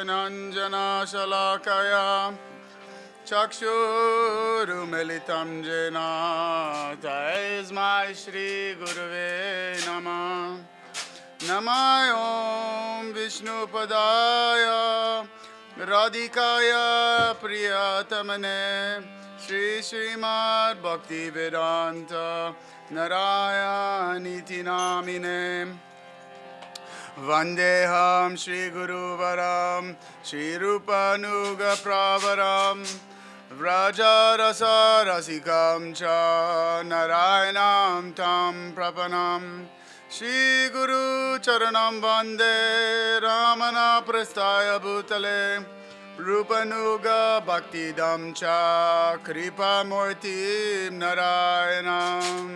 ज्ञानाञ्जनशलाकया चक्षुरुमिलितं येन तस्मै श्रीगुरवे नमः। नमः ॐ विष्णुपदाय राधिकाय प्रियतमने श्रीमद्भक्तिवेदान्त नारायणीति नामिने वन्देऽहं श्रीगुरुवरं श्रीरूपानुगप्रवरं व्रजरसरसिकं च नारायणं तं प्रपन्नं श्रीगुरुचरणं वन्दे रमणप्रस्थाय भूतले रूपनुगभक्तिदं च कृपामूर्तिं नारायणम्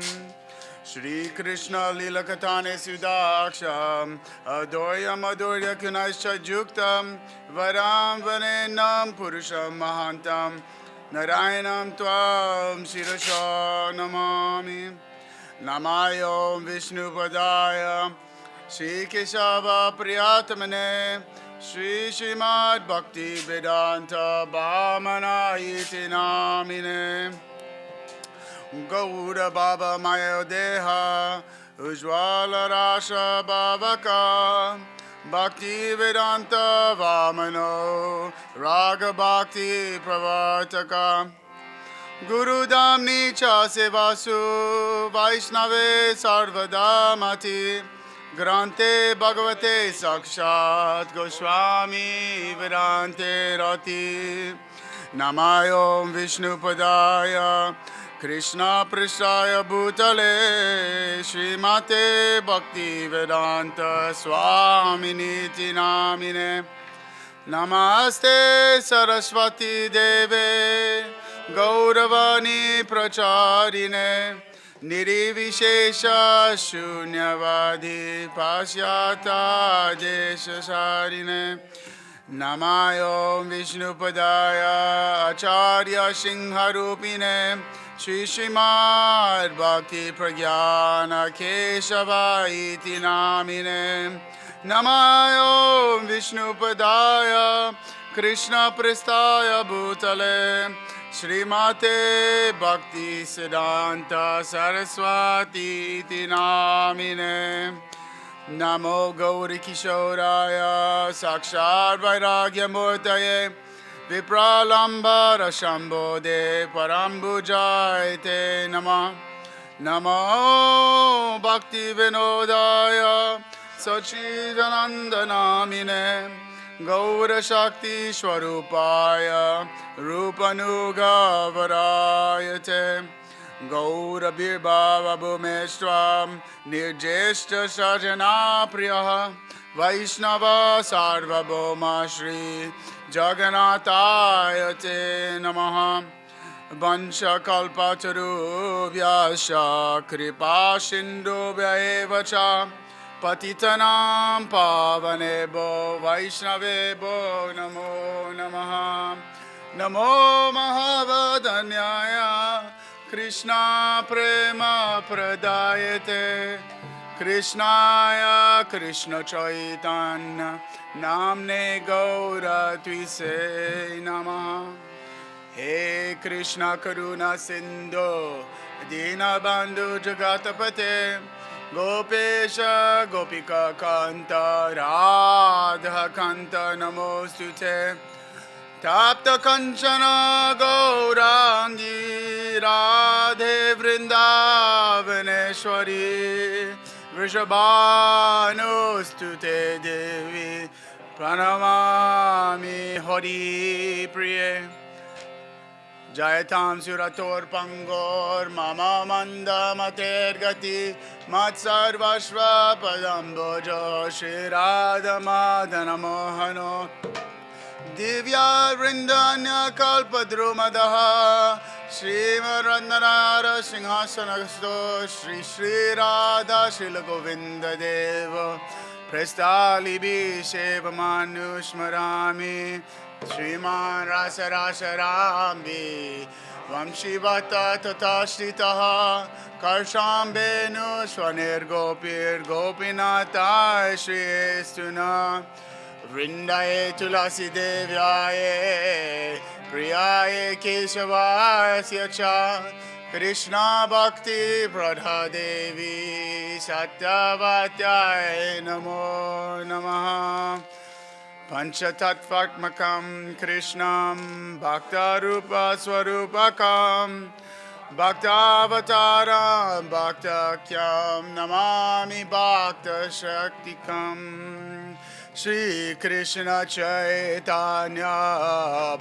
Shri Krishna Lila Katane Sudaksham Adoyam Adorya Kunaischa Juktam Varam Vanenam Purusham Mahantam Narayanam Tvam Shirasha Namami Namayom Vishnu Padaya Shri Keshava Priyatamane Shri Srimad Bhakti Vedanta Bhamana Iti Namine Gaura Baba Maya Deha Ujjwala Rasha Bhavaka Bhakti Vedanta Vamano Raga Bhakti Pravartaka Guru Damni Cha Sevasu Vaishnave Sarvadamati Grante Bhagavate Sakshat Goswami Vedante Rati Namayom Vishnu Padaya Krishna Prishaya Bhutale Srimate Bhakti Vedanta Swaminiti Namine Namaste Saraswati Deve Gauravani Pracharine Nirivishesha Shunyavadi Pasyata Deshasarine Namayom Vishnupadaya Acharya Singharupine Shri Srimad Bhakti Pragyana Keshava Iti Namine Namayom Vishnupadaya Krishna Pristaya Bhutale Srimate Bhakti Siddhanta Saraswati Iti Namine Namo Gauri Kishoraya Sakshar Vairagya Murtaye Vipralambara Shambode Parambujayate Nama Namo Bhakti Vinodaya Sachidananda Namine Gaura Shakti Swarupaya Rupanuga Varayate Gaura Birbhava Bhumeshwam Nirjeshta Sajana Priyaha Vaishnava Sarvabhoma Shri Jagannataya Te Namaha Vansha Kalpatarubhyascha Kripa Sindhubhya eva cha Patitanam Pavanebho Vaishnavebho Namo Namaha Namo Mahavadanyaya Krishna Prema Pradayate Krishnaya Krishna Chaitanya Namne Gaura Twise Namaha He Krishna Karuna Sindhu Dinabandhu Jagatapate Gopesha Gopika Kanta Radha Kanta Namostute Tapta Kanchana Gaurangi Radhe Vrindavaneshwari Vrishabhanostute Devi Pranamami Hari Priye Jayatam Surator Pangor Mama Manda Mater Gati Matsarvashva Padambojo Shri Radha Madana Mohano Divya Vrindanya Kalpadrumadaha Srimaranara Singhasanasto Shri Shri Radha Shila Govinda Deva Prestali Bisheva Manushmarami Sriman Rasa Rasa Rambi Vamshivata Tatashritaha Karsham Benu Swanir Gopir Gopinata Shri Estuna Vrindaye Tulasi Devyaye Priyaye Keshavasya Cha Krishna Bhakti Pradha Devi Satyavatyaya Namo Namaha Panchatattvatmakam Krishnam Bhaktarupa Swarupakam Bhaktavataram Bhaktakyam Namami Bhakta Shaktikam Shri Krishna Chaitanya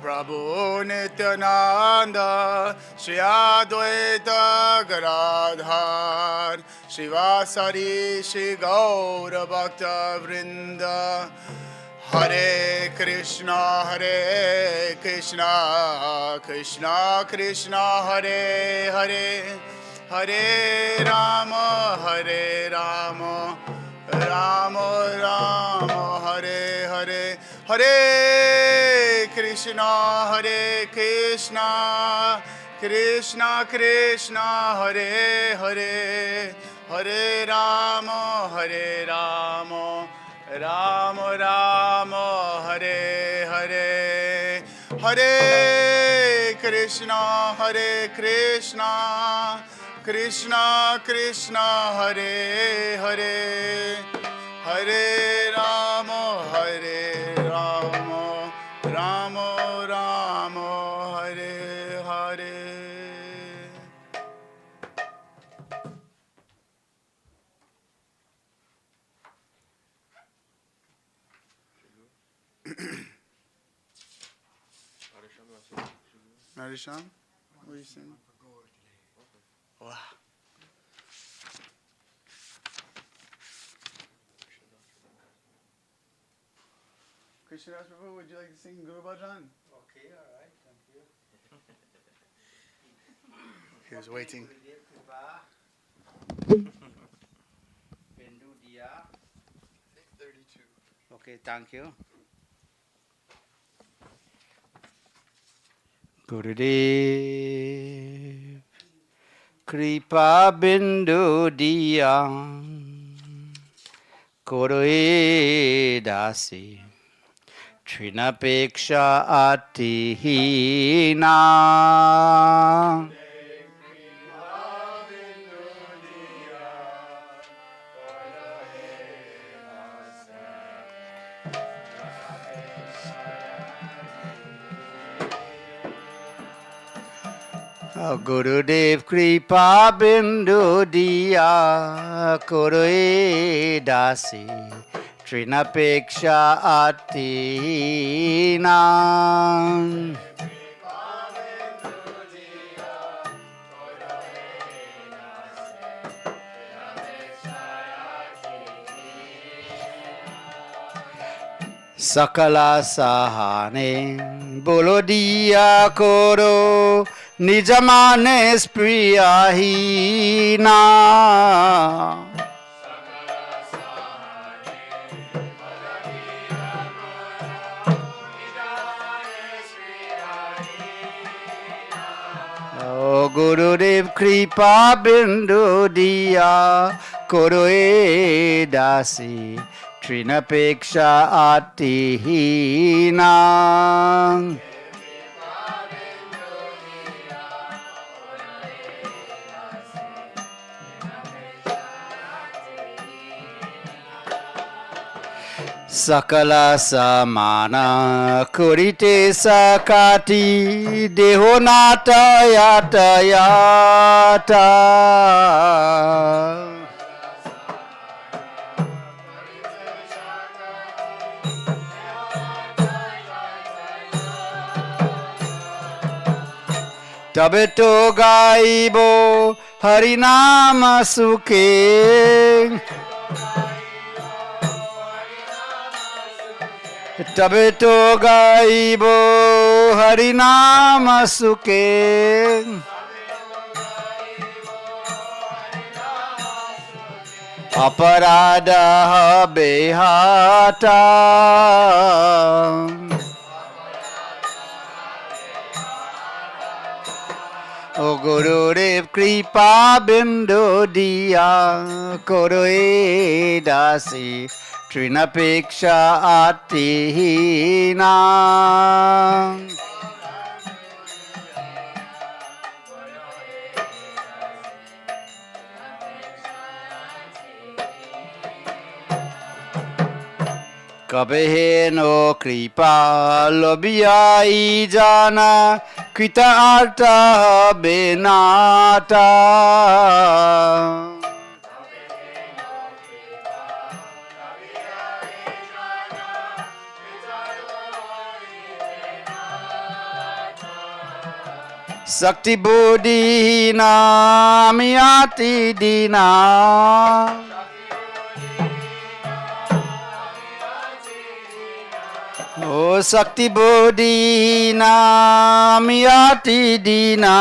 Prabhu Nityananda Shri Advaita Gadadhar Shivasari Shri Gaura Bhakta Vrinda Hare Krishna Krishna Krishna Hare Hare Hare Rama Rama Rama Hare Hare Hare Krishna Krishna Krishna Hare Hare Hare Rama Rama Rama Hare Hare Hare Krishna Krishna Krishna Hare Hare Hare Rama Rama Rama Hare Hare Narisham, what are you saying? Wow. Krishnadas Prabhu, would you like to sing Guru Bhajan? Okay, all right, thank you. He was waiting. Bindu Dia. I think 32. Okay, thank you. Gurudev Kripa Bindu Dia Koroe Dasi Trinapeksha Atihina Gurudev Kripa Bindu Dia Koroe Dasi Trinapeksha Atina Sakala Sahane Bolo Dia Koro Nijamane Spriyahina O Gurudev Kripa Bindu Dia Koroe Dasi Trinapeksha Atihina Sakala Samana Kurite Sakati Dehonata Yata Yata Tabeto Gaibo Harinama Sukhe Tabeto Gaibo Harinama Sukhe Aparada Behata O Gurudev Kripa Bindu Dia Koroe Dasi trinapeksha atihina. Kabeheno kripa lobiyai jana krita arta benata. Sakti buddhi na miyati dina. O Sakti Bodhi na miyati dina.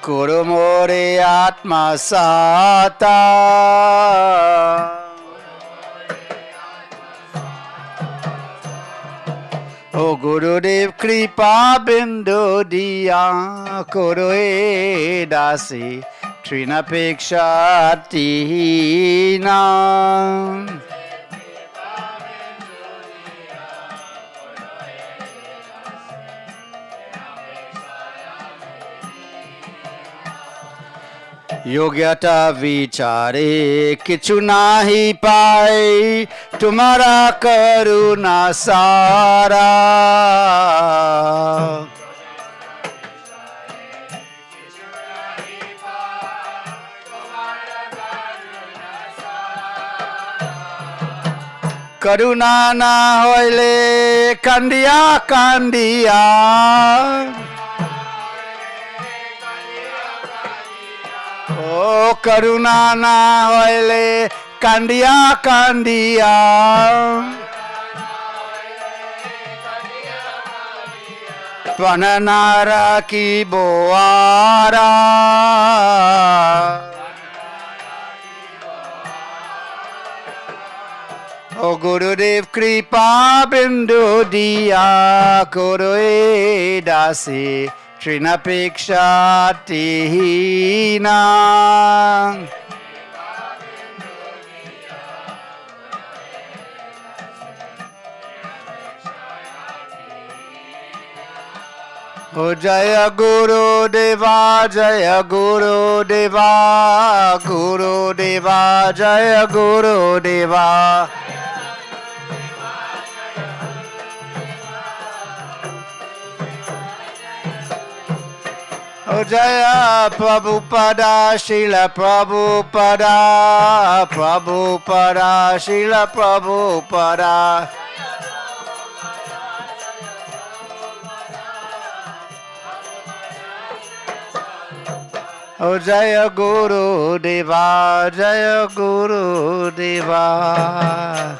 Kurumore atma sata. O Gurudev Kripa Bindu Diya Kuru Dasi Trinapeksha Tihina. Yogyata vichare kichu nahi pai tumhara karuna sara. Karuna na hoile kandiya kandiya. O karuna na hoile kandiya kandiya. Pananara ki boara. O Gurudev Kripa Bindu Diya Kuru Dasi Trinapeksha Tihina. O Jaya Guru Deva Jaya Guru Deva Guru Deva Jaya Guru Deva. O Jaya Prabhupada Srila Prabhupada Prabhupada Srila Prabhupada. O Jaya Guru Deva Jaya Guru Deva.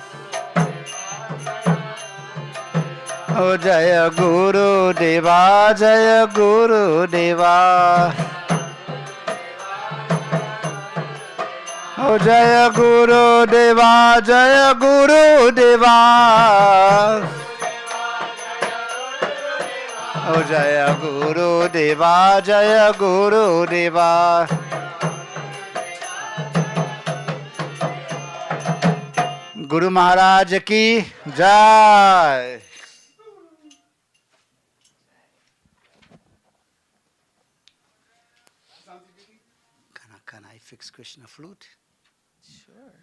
O Jaya Guru Deva Jaya Guru Deva. O Jaya Guru Deva Jaya Guru Deva. O Jaya Guru Deva Jaya Guru Deva. Guru Maharaj ki Jai. Can I fix Krishna flute? Sure.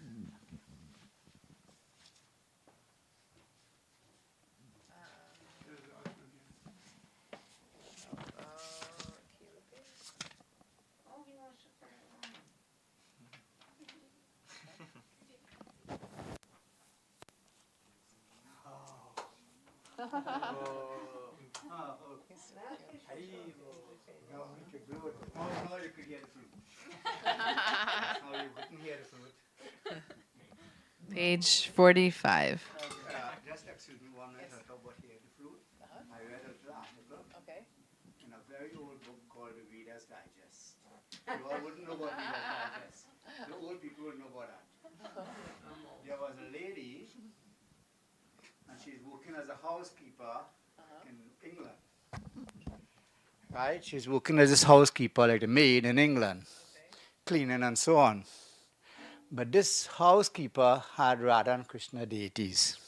Page 45. Just excuse me 1 minute. I talk about here the flute. I read a article Okay. in a very old book called the Reader's Digest. You all wouldn't know about Reader's Digest. The old people would know about that. There was a lady, and she's working as a housekeeper in England. Right? She's working as a housekeeper, like a maid in England. cleaning and so on. But this housekeeper had Radha and Krishna deities.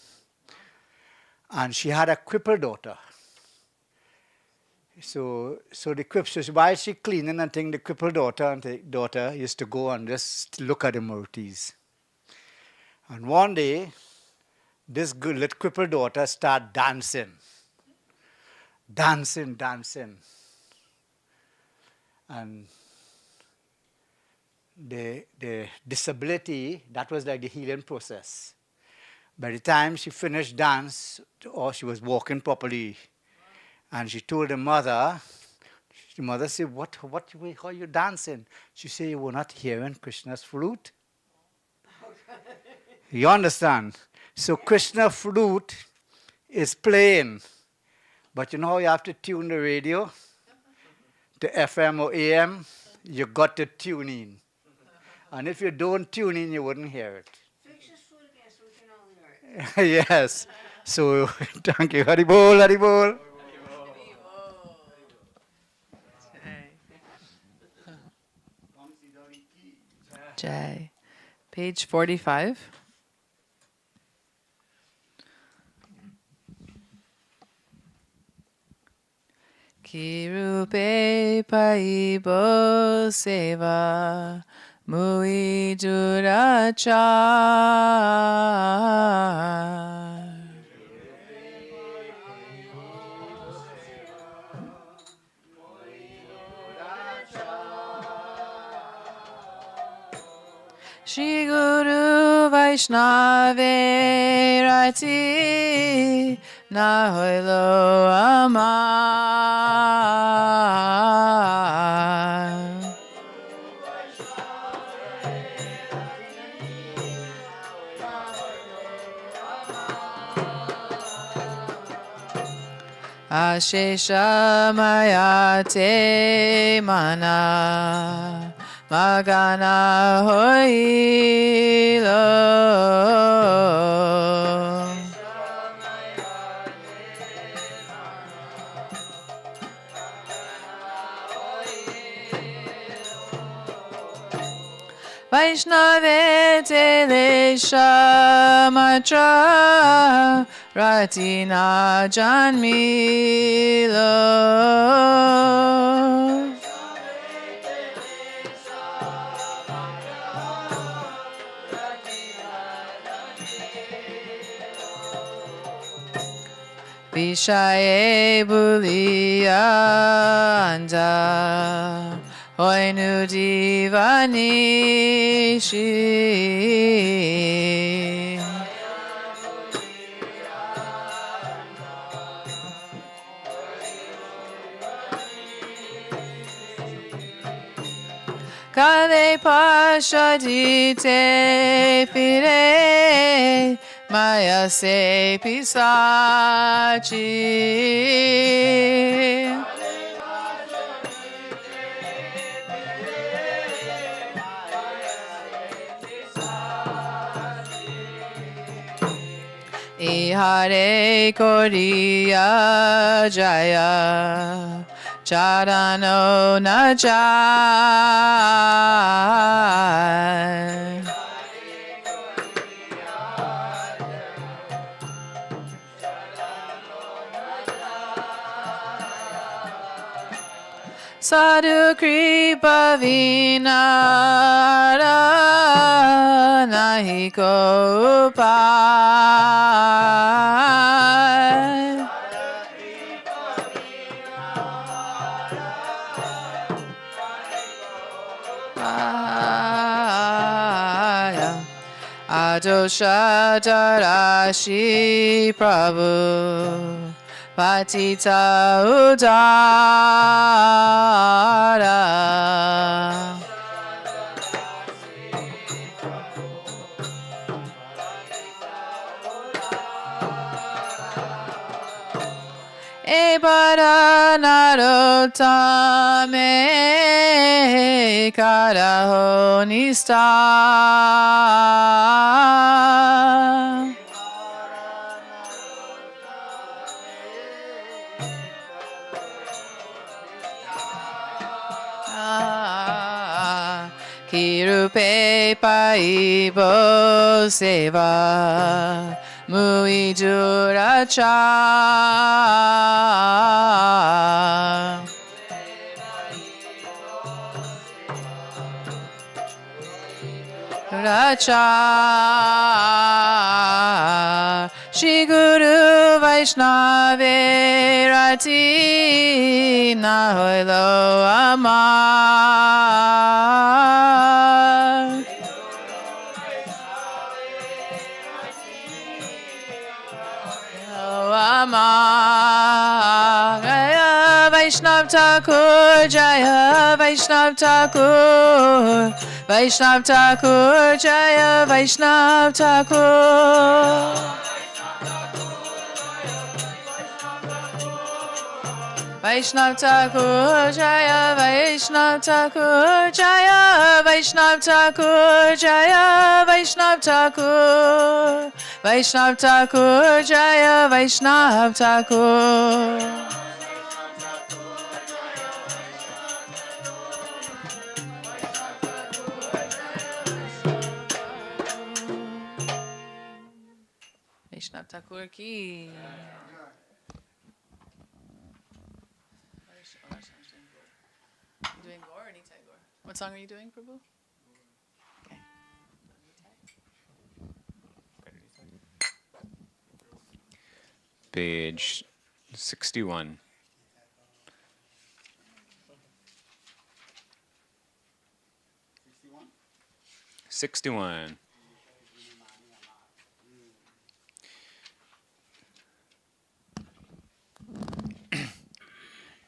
And she had a crippled daughter. So while she cleaning and thing, the crippled daughter used to go and just look at the murtis. And one day, this good little crippled daughter started dancing. And the disability, that was like the healing process. By the time she finished dance, or she was walking properly, and she told the mother said, how are you dancing? She said, you were not hearing Krishna's flute. You understand? So Krishna flute is playing. But you know how you have to tune the radio? To FM or AM? You got to tune in. And if you don't tune in, you wouldn't hear it. Fix this food again so we can all hear it. Yes. So, thank you. Haribol, Haribol. Jai. Page 45. Kirupe paibo seva mui durachar. Shri Guru Vaishnave Rati Na Hoilo Amar Ashesha Mayate Mana Magana Hoilo Vaishnave Telesha Matra Ratina Janmilo Vishaye Buliyanda Hoinu Divanishi Kale Pashadite Fire Maya Se Pisachi Ihare Korea Jaya Charano Najai Sadhu Kripa Vinara Nahiko Upai Adosha Darashi Prabhu Patita Udara Ebara Narotame Karaho Nista rupe paibo seva mui duracha. Racha Shri Guru Vaishnave Rati Nahoilo Amar Amar Jaya Vaishnav Thakur Jaya Vaishnav Thakur Vaishnav Thakur Jaya Vaishnav Thakur Vaishnav Thakur Jaya Vaishnav Thakur Jaya Vaishnav Thakur Jaya Vaishnav Thakur Vaishnav Thakur Jaya Vaishnav Thakur Vaishnav Thakur ki. You doing Gaur or Nitai Gaur? What song are you doing, Prabhu? Okay. Page 61. 61.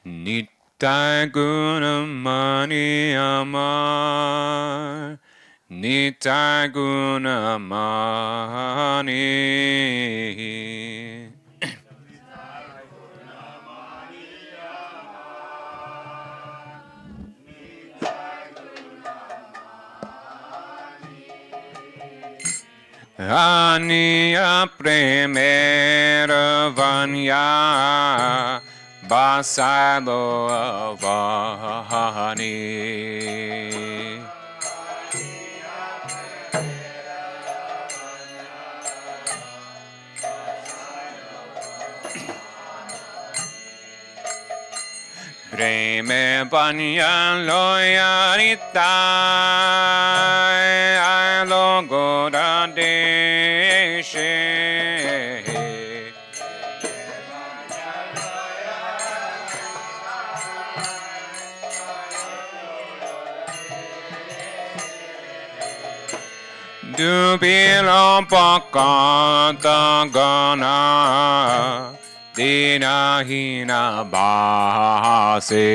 Nitai Gunamani Amar Nitai Gunamani Aniya Premera Vanya Basalo Avani Preme Vanya Loyaritai Alogoda Deshe Dubilo Pakata Gana Dina Hina Base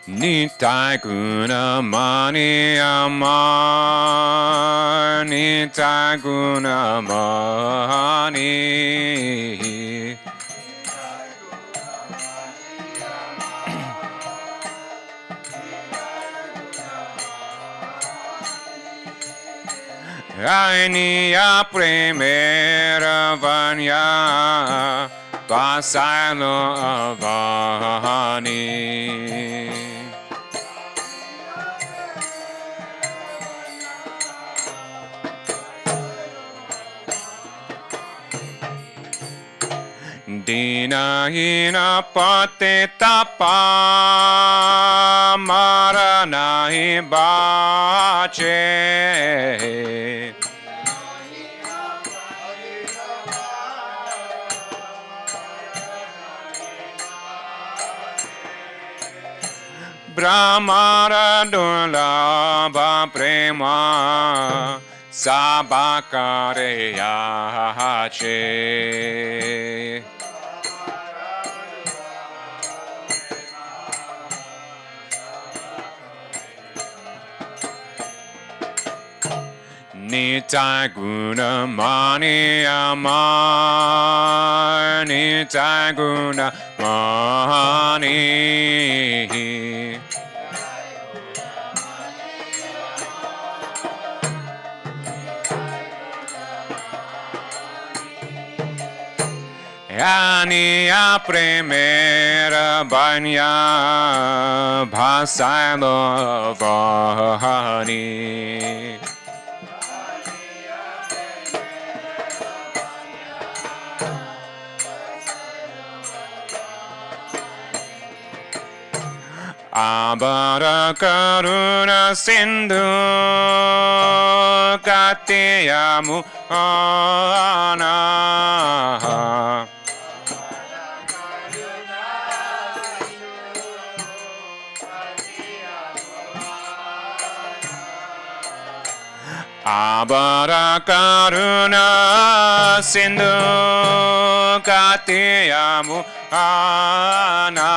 Nitai Gunamani Amar Nitai Gunamani Ainiya Premera Vanya Vasalo Avani Dina hina pate tapa marana hi bache Brahmara dulabha prema sabakare yache Nitai Gunamani Amar Nitai Gunamani Ania primera banya bhasalo vani. Abara karuna sindhu katiyamu ana. Abara karuna sindhu katiyamu ana.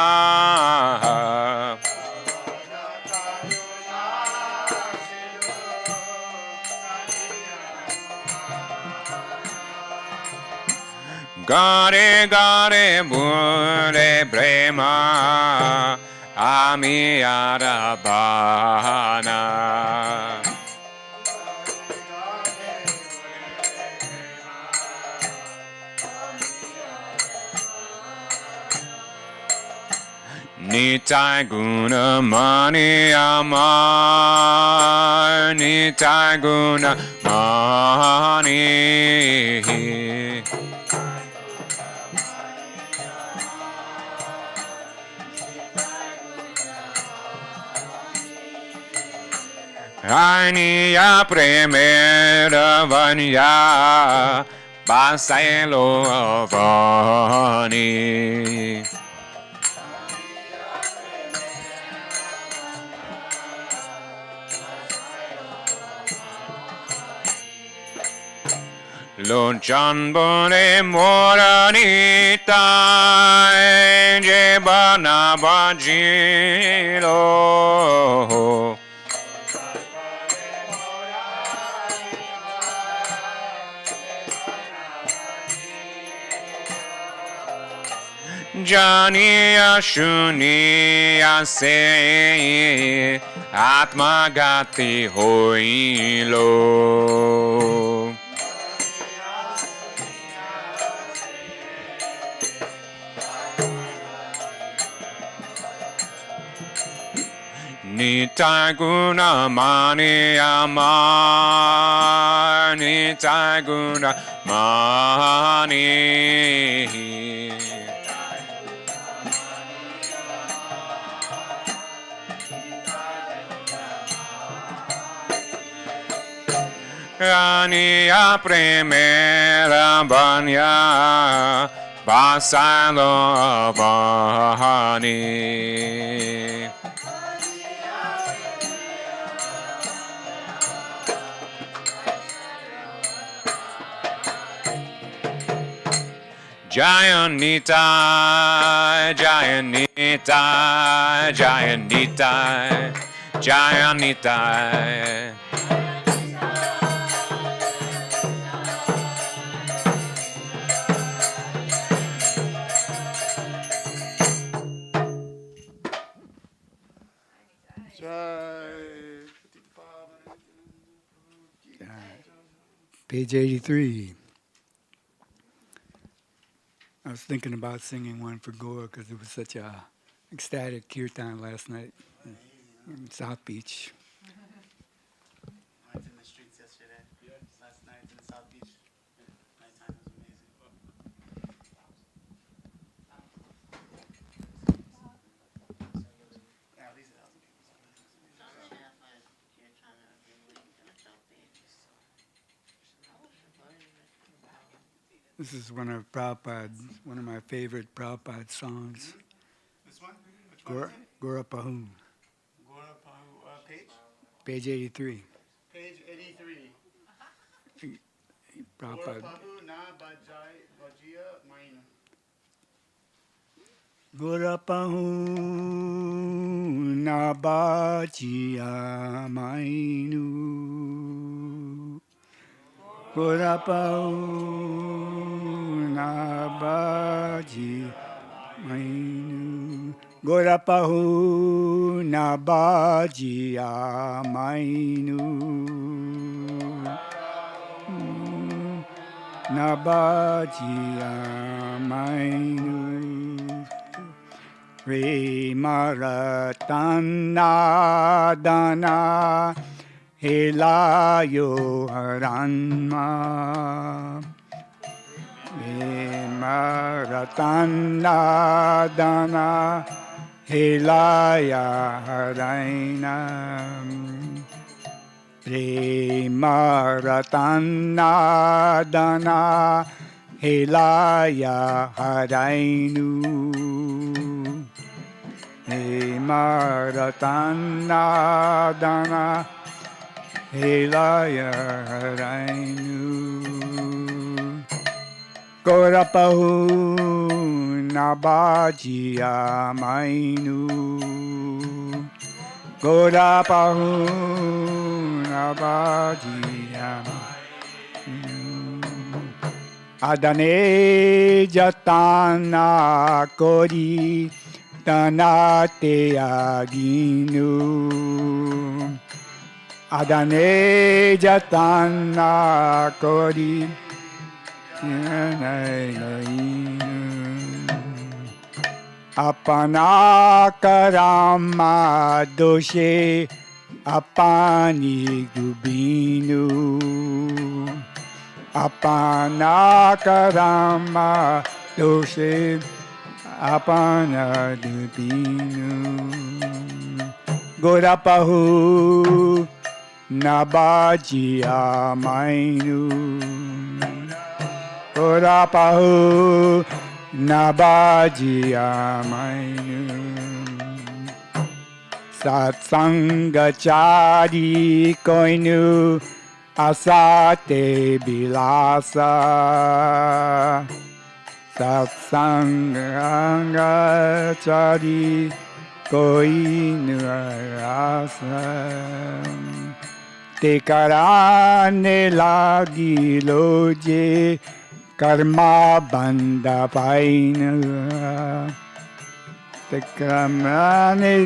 Gare gare mure brema ami arabana. Nitai guna mani amar, nitai guna mani. Ania primera vanya baselo vani. Lo janbone moranita jebana bajilo. Janiya shuniya se atma gati hoilo. Nitai guna mani amar, nitai guna mani. Ania primera banya basalo vani. Jayanita, Jayanita, Jayanita, Jayanita. Page 83. I was thinking about singing one for Goa because it was such a ecstatic kirtan last night in South Beach. I was in the streets yesterday, last night in South Beach. Nighttime was amazing. Yeah, at least 1,000 people. This is one of Prabhupada's, one of my favorite Prabhupada songs. This one? Which one is it? Gorapahu, Page? page 83. Page 83. Prabhupada. Gorapahu na bajia maina. Gorapahu na bajia mainu. Gorapahu na bajia mainu. Gorapahu na bajia mainu. Nabajia Mainu Maratana Dana Hilayo Haranma Maratana Dana Hilaya Haraina Maratana Dana Hilaya Harainu Maratana Dana Hilaya Harainu Gorapahu Nabajia Mainu Gorapahu Nabajia Adane Jatana Kori Tanate Aginu Adane Jatana Kori Apana Karama Doshe Apani Gubinu Apana Karama Doshe Apana Gubinu Gorapahu Nabajia Mainu Gorapahu Nabajia Mainu Satsangachari Koinu Asate Bilasa Satsangachari Koinu Asa Tekarane lagi loje Karma banda paina Tekamane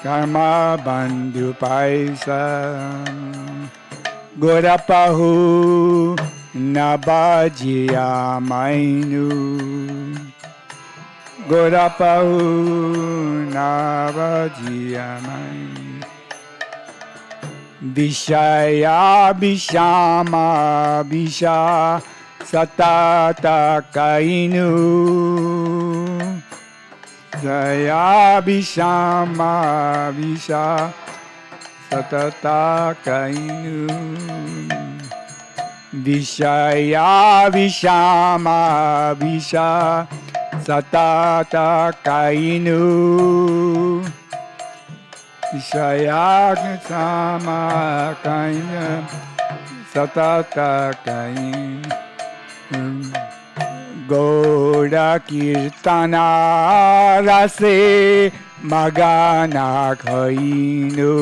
Karma bandu paisa Gorapahu Nabajia Mainu Gorapahu Nabajia Mainu Vishaya Vishama Visha Satata Kainu Jaya Vishama Visha Satata Kainu Vishaya Vishama Visha Satata Kainu Vishaya Sama Kaina Satata Kain Goda Kirtana Rase Magana Kainu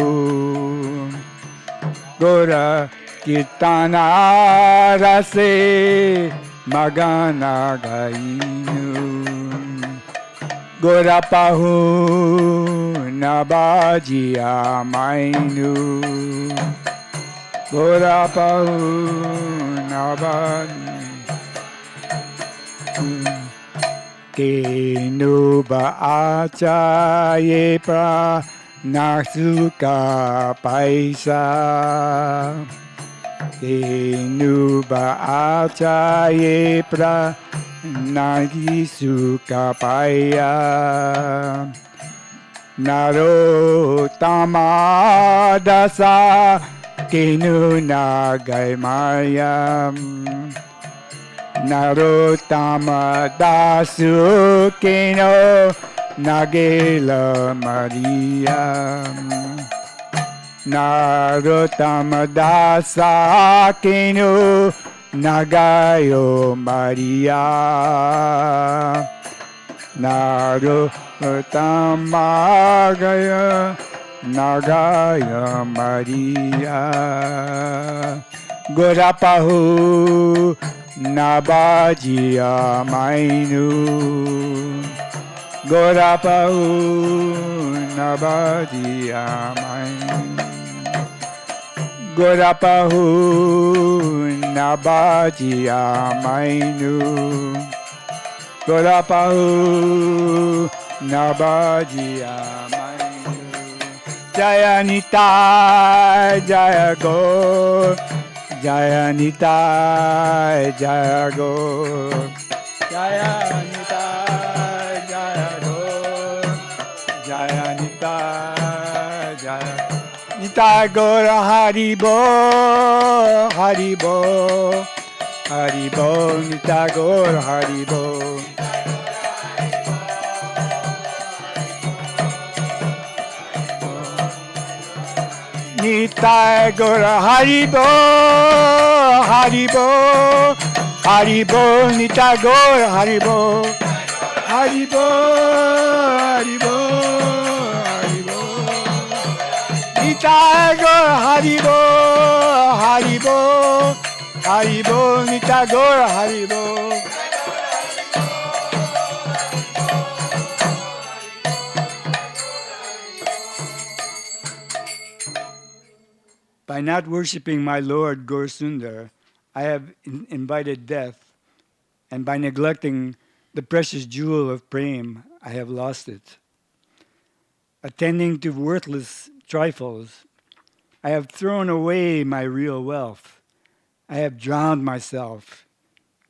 Goda Kirtana Rase Magana Kainu Gorapahu Nabajia Mainu Gorapahu Nabajia Kenuba Achaye Pra Nasuka Paisa Kenuba Achaye Pra Nagisuka Paya Narottama Dasa Kenu Nagai Mayam Narottama Dasu Kenu Nagela Maria Narottama Dasa Kenu Nagayo Maria Narottama Gaya Nagaya Maria Gorapahu Nabajia Mainu Gorapahu Nabajia Mainu Gorapahu Nabaji Amainu Gorapahu Nabaji Amainu Jaya Nitai Jaya Go Jaya Nitai Jaya Go Jaya Nitai Jaya Go Jaya Nitai Jaya Nitai Gora Haribo Haribo Haribo Nitai Gora Haribo Nitai Gora Haribo Haribo Haribo Nitai Gora Haribo Haribo Haribo Haribo Nitai Gora Haribo Haribo Haribo Nitai Gora Haribo By not worshipping my Lord Gaurasundar, I have invited death, and by neglecting the precious jewel of prema, I have lost it. Attending to worthless trifles, I have thrown away my real wealth. I have drowned myself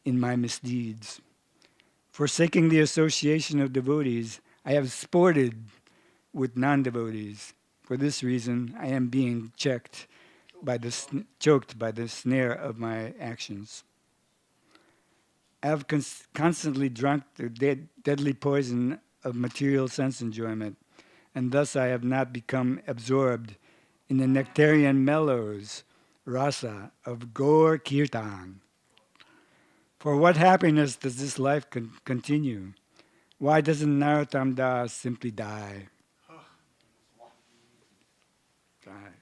in my misdeeds. Forsaking the association of devotees, I have sported with non-devotees. For this reason, I am being choked by the snare of my actions. I have constantly drunk the deadly poison of material sense enjoyment, and thus I have not become absorbed in the nectarian mellows, rasa, of Gaur Kirtan. For what happiness does this life continue? Why doesn't Narottam Das simply die? Die.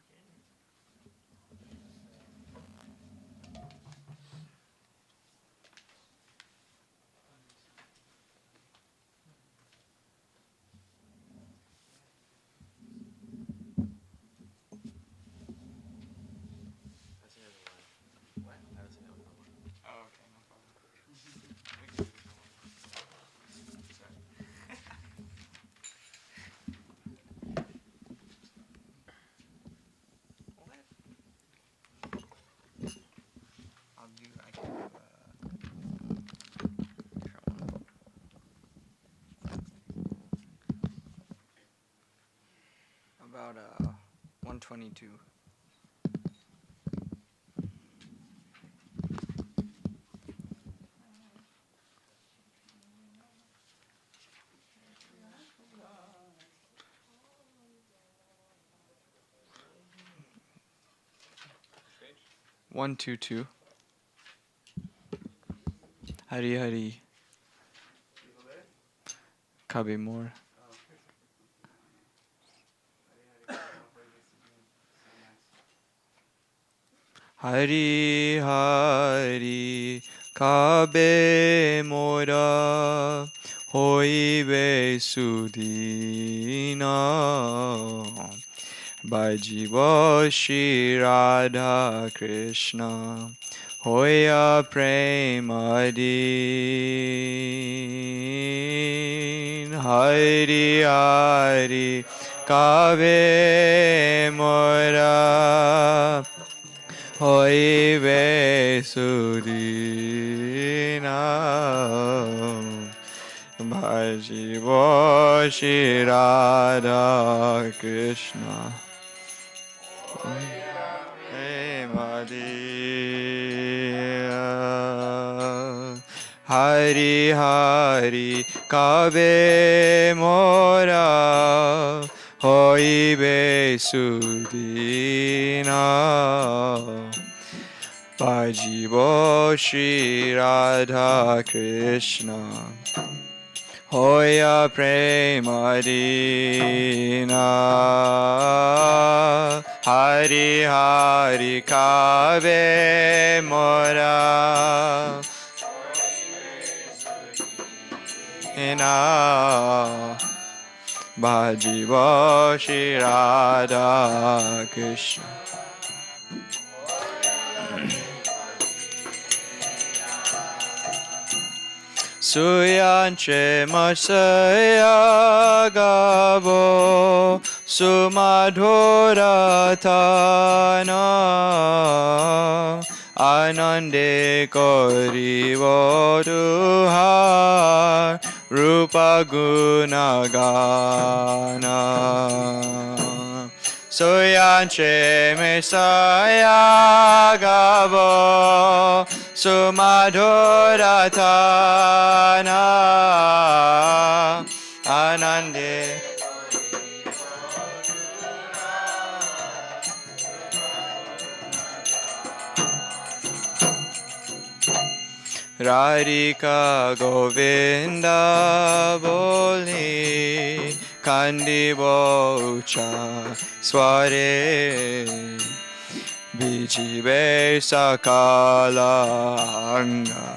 About 122. One, two, two. Hari Hari. Kabe more. Hari Hari Kabe mora hoibe sudina Bajiva Shri Radha Krishna Hoya Premadin Hari Hari Kabe mora hoibe sudina Bhajiva Shri Radha Krishna Hari Hari Kabe mora hoibe sudina Bhajiva Shri Radha Krishna Hoya Premadina Hari Hari Kabe mora Ina Bhajiva Shri Radha Krishna Suyanche Masaya Gabo Sumadhura Thana Anande Korivo Duhar Rupa Gunagana Suyanche Mesaya Gabo Sumadhura Thana Anande Radhika Govinda Boli Kandibo Ucha Sware Bijibe Sakala Anga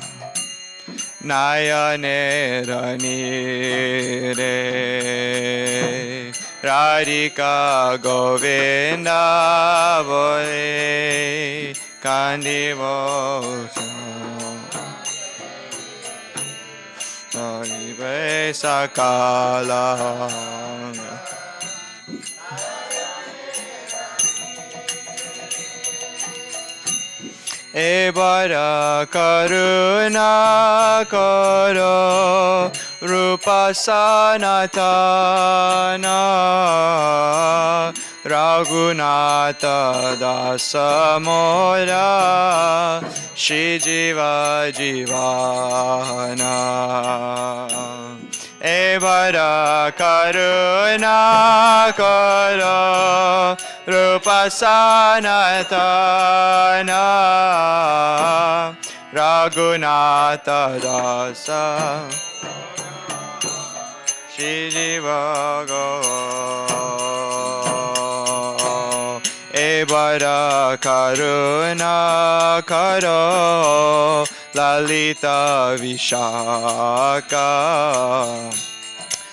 Nayane Ranire Radhika Govinda Boli Kandibo Ucha Bijibe Sakala Anga Ebara karuna karo rupa sanatana Raghunatha dasa mora Shri Jiva Jivana Ebara karuna karo Rupa sanatana Raghunatha dasa Shri Jiva Ebara karuna karo Lalita Vishaka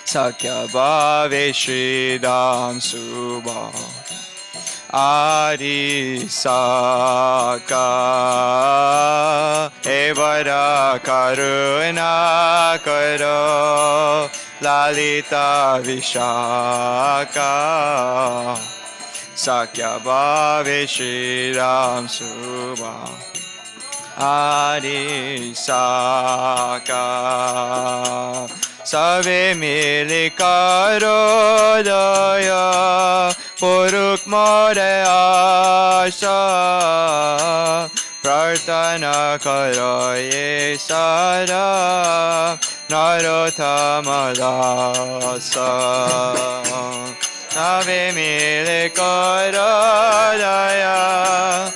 Sakya Bhave Shridam Subha Adi Saka Evara Karuna Karo Lalita Vishaka Sakya Bhave Shridam Subha Adi Saka Save mili karo daya Puruk more asha Prarthana karo ye sada Narottama dasa Save mili karo daya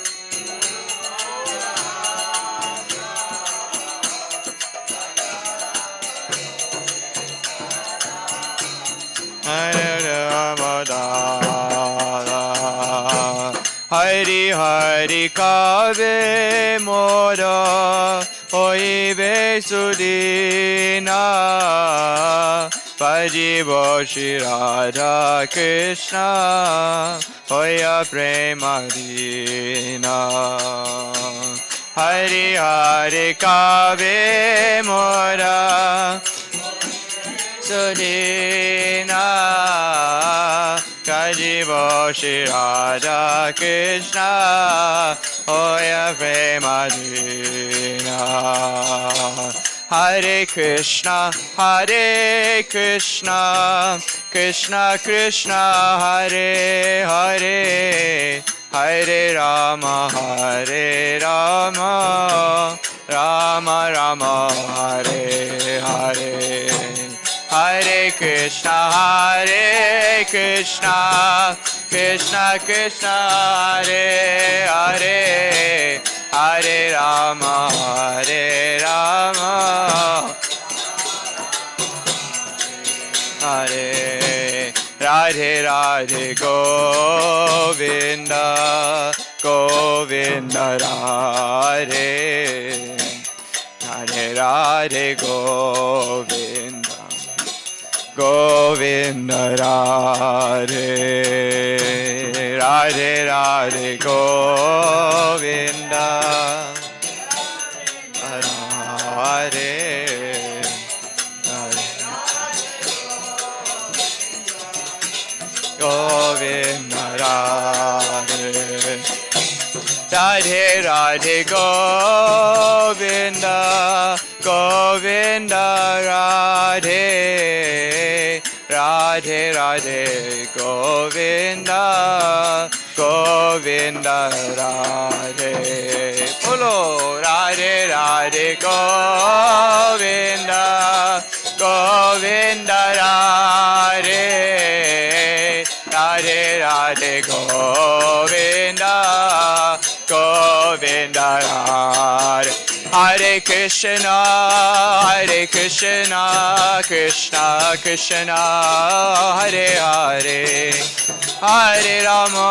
Hari Hari Kave Mora Oibe Sudina Pajibo Shri Radha Krishna Hoya Premadina Hari Hari Kave Mora Sudina Kajibo Shri Radha Krishna Hoya Premadina Hare Krishna Krishna Krishna Hare Hare Hare Rama Rama Rama Hare Hare Hare Krishna Krishna Krishna Hare Hare Hare Rama Hare Radhe Radhe Govinda Govinda Radhe Radhe Radhe Govinda Govinda Radhe Radhe Radhe Govinda Radhe Radhe Radhe Govinda Govinda Radhe Radhe Radhe Govinda Govinda Radhe Bolo Radhe Radhe Govinda Govinda Radhe Radhe Radhe Govinda Govinda Radhe Hare Krishna Krishna Krishna Hare Hare Hare Rama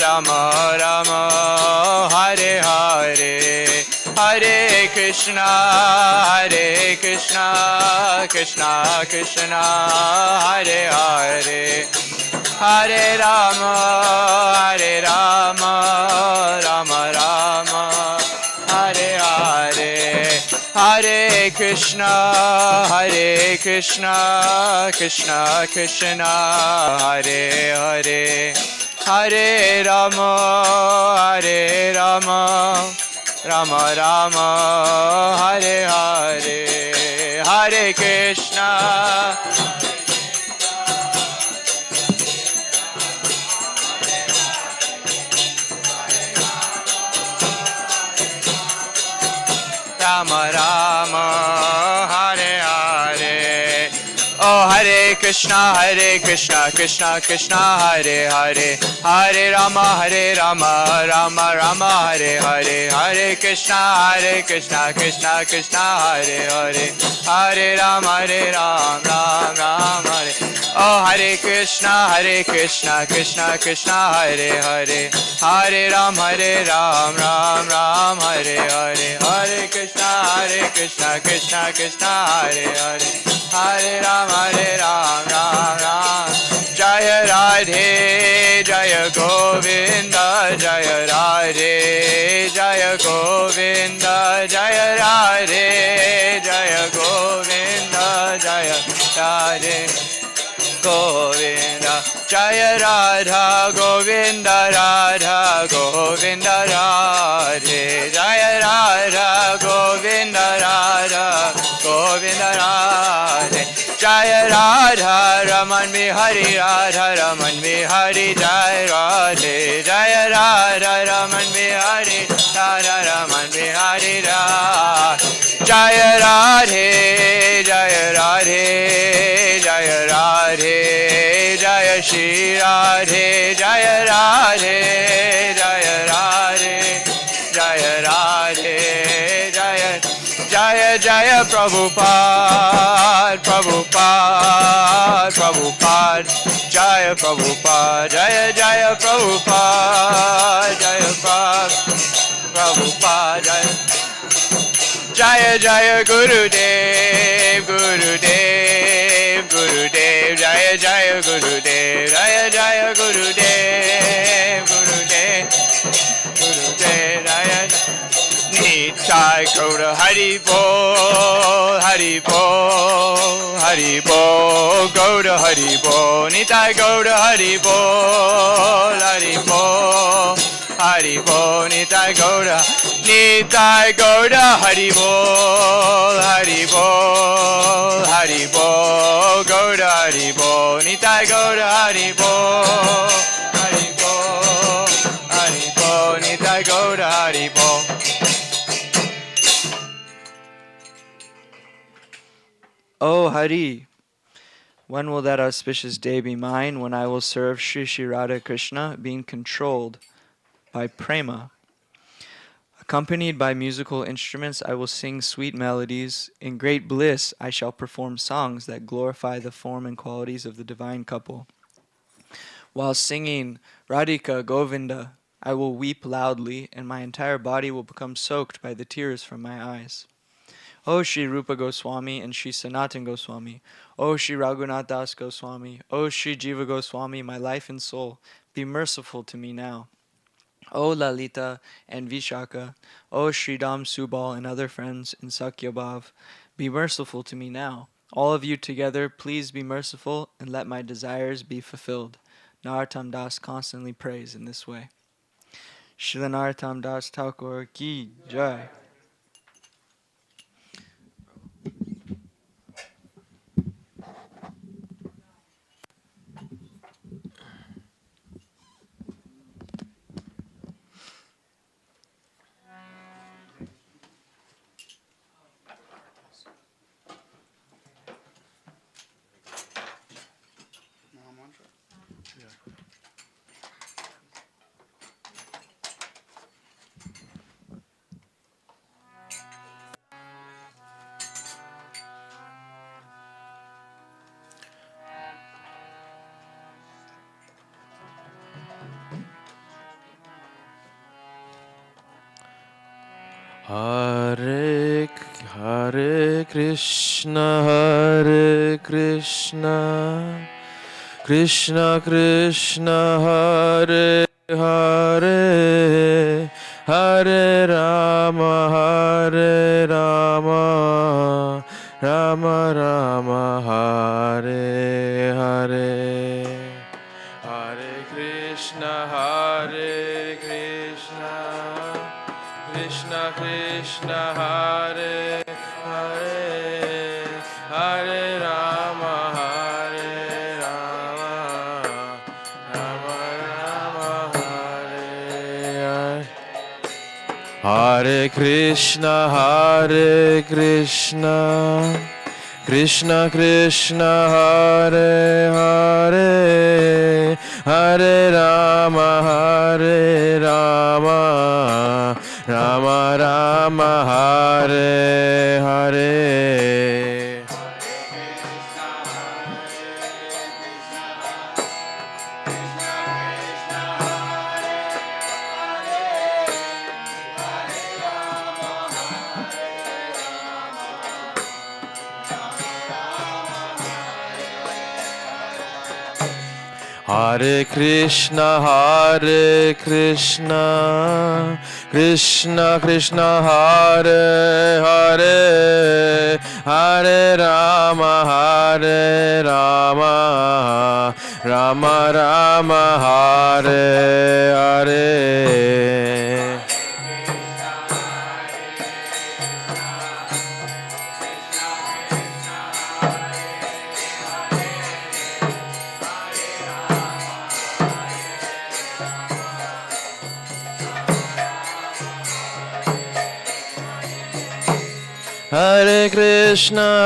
Rama Rama Hare Hare Hare Krishna Krishna Krishna Hare Hare Hare Rama Rama Rama Hare Hare Hare Krishna Krishna Krishna Hare Hare Hare Rama Rama Rama Hare Hare Hare Krishna Rama Rama Hare Hare Oh Hare Krishna Krishna Krishna Hare Hare Hare Rama Rama Rama Hare Hare Hare Krishna Krishna Krishna Hare Hare Hare Rama Ram Ram Hare Oh Hare Krishna Krishna Krishna Hare Hare Hare Ram Ram Hare Hare Hare Krishna Krishna Hare Hare Hare Ram Ram Jaya Radhe Jaya Govinda Jaya Radhe Jaya Govinda Jaya Radhe Jaya Govinda Jaya Radhe Govinda Jaya Radha Govinda Radha Govinda Radhe Jaya Radha Govinda Radha Govinda Radhe Jaya Radha Raman Bihari Radha Raman Bihari Jaya Radhe Jaya Radha Raman Bihari Radha Raman Bihari Radha Jaya Radhe Jaya Radhe Jaya Radhe Jaya Shri Radhe Jaya Radhe Jaya Radhe Jaya Radhe Jaya Jaya Jaya Prabhupada Prabhupada Prabhupada Jaya Prabhupada Jaya Jaya Prabhupada Jaya Prabhupada Jaya Jaya Jaya Gurudev Gurudev Gurudev Jaya Jaya Gurudev Jaya Jaya Gurudev Gurudev Gurudev Jaya Nitai Gaura Hari Bol Hari Bol Hari Bol Gaura Hari Bol Nitai Gaura Hari Bol Hari Bol Hari Bol Nitai Gaura Nitai Gaura Hari Bol Hari Bol Hari Bol Gaura Hari Bol Nitai Gaura Hari Bol Hari Bol Hari Bol Nitai Gaura Hari Bol Oh Hari, when will that auspicious day be mine when I will serve Sri Sri Radha Krishna, being controlled by prema? Accompanied by musical instruments, I will sing sweet melodies. In great bliss, I shall perform songs that glorify the form and qualities of the divine couple. While singing Radhika Govinda, I will weep loudly, and my entire body will become soaked by the tears from my eyes. O Shri Rupa Goswami and Shri Sanatan Goswami, O Shri Raghunath Das Goswami, O Shri Jiva Goswami, my life and soul, be merciful to me now. O Lalita and Vishaka, O Shri Dam Subal and other friends in Sakyabhav, be merciful to me now. All of you together, please be merciful and let my desires be fulfilled. Narottam Das constantly prays in this way. Srila Narottam Das Thakur ki jai. Hare Hare Krishna Krishna Krishna Hare Hare Hare Rama Rama Rama Hare Hare Hare Krishna Krishna Krishna Hare Hare Hare Rama Rama Rama Hare Hare Hare Krishna Krishna Krishna Hare Hare Hare Rama Rama Rama Hare Hare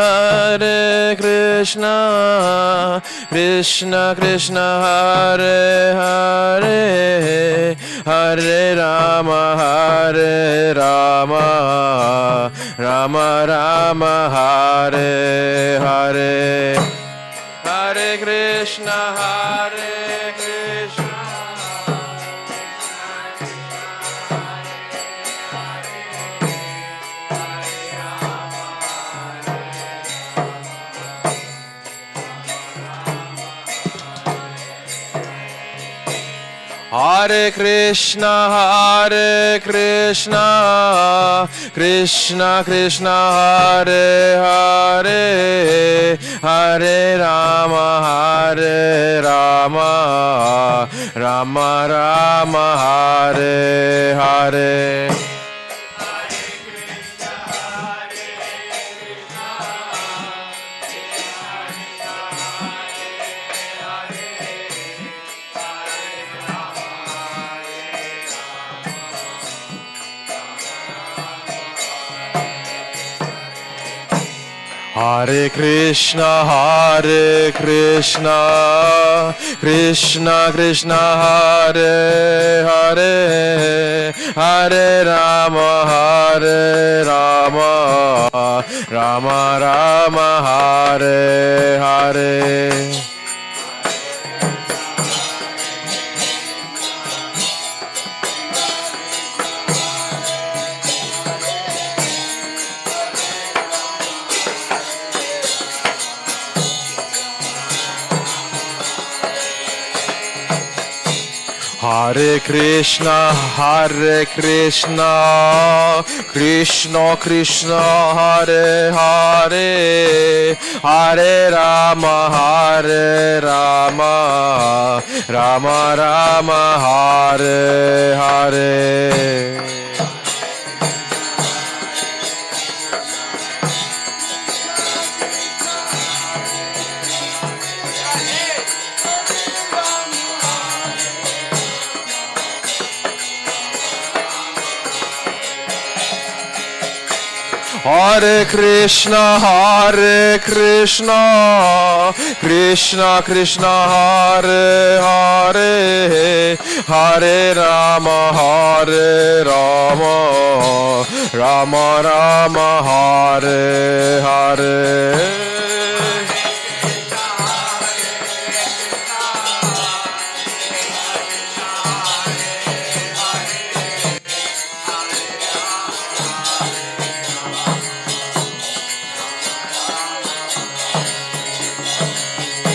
Hare Krishna Krishna Krishna Hare Hare Hare Rama Rama Rama Hare Hare Hare Krishna Krishna Krishna Hare Hare Hare Rama Rama Rama Hare Hare Hare Krishna Hare Krishna Krishna Krishna Hare Hare Hare Rama Rama Rama Hare Hare Hare Krishna Krishna Krishna Hare Hare Hare Rama Rama Rama Hare Hare Hare Krishna, Krishna Krishna, Hare Hare, Hare Rama, Rama Rama, Hare Hare. Hare Krishna, Krishna Krishna, Hare Hare, Hare Rama, Rama Rama, Hare Hare.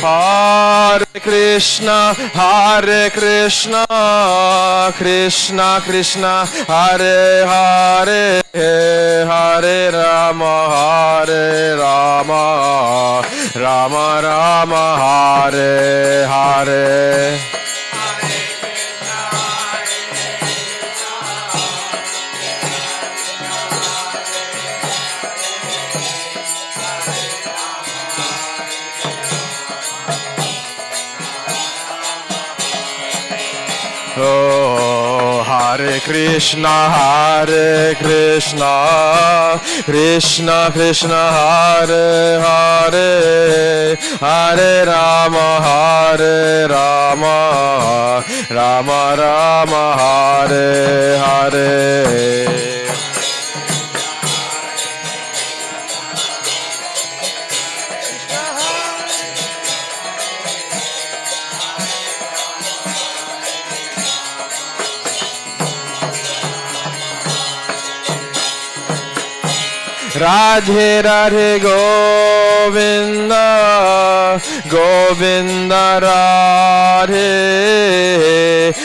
Hare Krishna, Krishna Krishna, Hare Hare, Hare Rama, Rama Rama, Hare Hare. Oh, Hare Krishna, Krishna Krishna, Hare Hare, Hare Rama, Rama Rama, Hare Hare. Radhe Radhe Govinda, Govinda Radhe,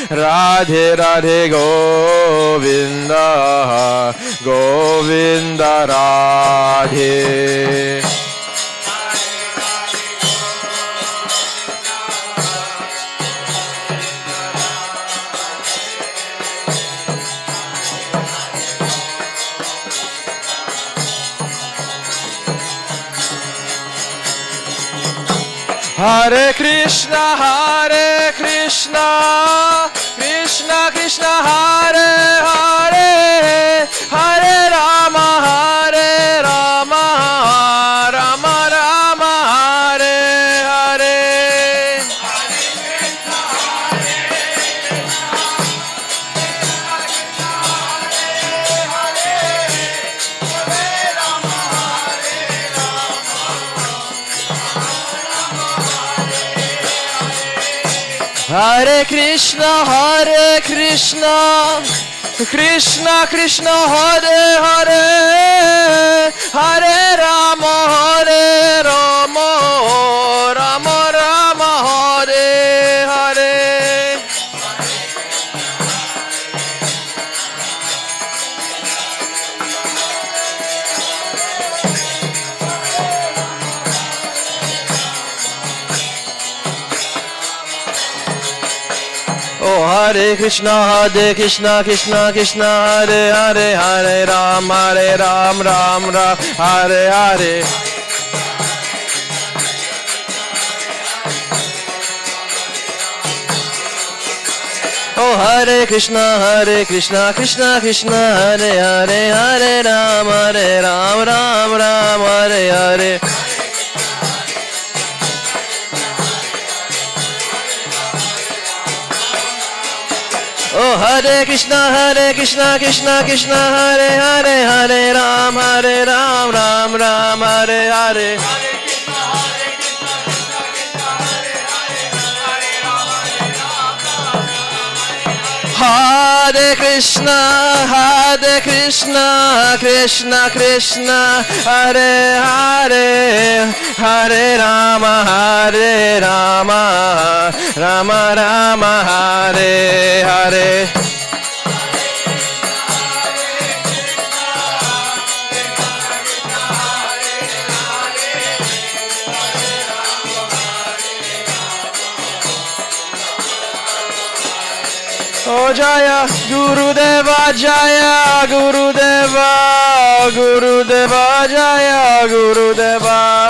Radhe Radhe Govinda, Govinda Radhe. Hare Krishna, Krishna Krishna, Hare Hare, Hare Rama, Rama Rama, Hare Hare. Hare Krishna, Krishna Krishna, Hare Hare, Hare Rama, Rama Rama, Hare Hare. Oh, Hare Krishna, Krishna Krishna, Hare Hare, Hare Ram, Ram Ram, Hare Hare. Oh, Hare Krishna, Krishna Krishna, Hare Hare, Hare Ram, Ram Ram, Hare Hare. Oh, Hare Krishna, Krishna, Hare Hare, Hare Ram, Ram Ram, Hare Hare. Hare Hare Krishna, Krishna Krishna, Hare Hare, Hare Rama, Rama Rama, Hare Hare. Oh Jaya Gurudeva, Jaya Gurudeva, Gurudeva, Jaya Gurudeva.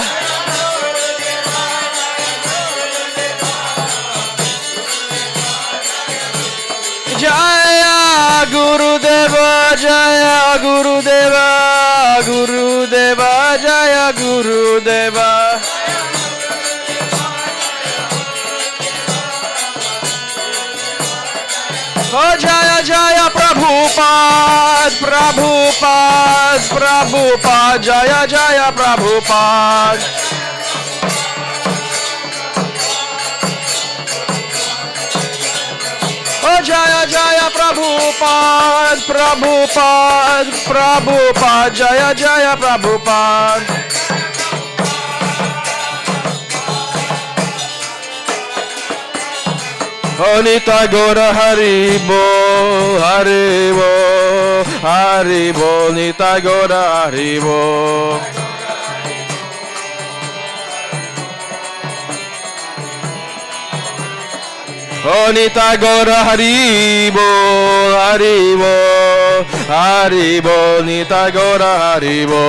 Jaya Gurudeva, Jaya Gurudeva, Gurudeva, Jaya Gurudeva. Oh Jaya Jaya Prabhupada, Prabhupada, Prabhupada, Jaya Jaya Prabhupada. Oh Jaya Jaya Prabhupada, Prabhupada, Prabhupada, Jaya Jaya Prabhupada. Oh Nitai Gaura Haribo, Haribo, Haribo, Nitai Gaura Haribo. Oh Nitai Gaura Haribo, Haribo, Haribo, Nitai Gaura Haribo.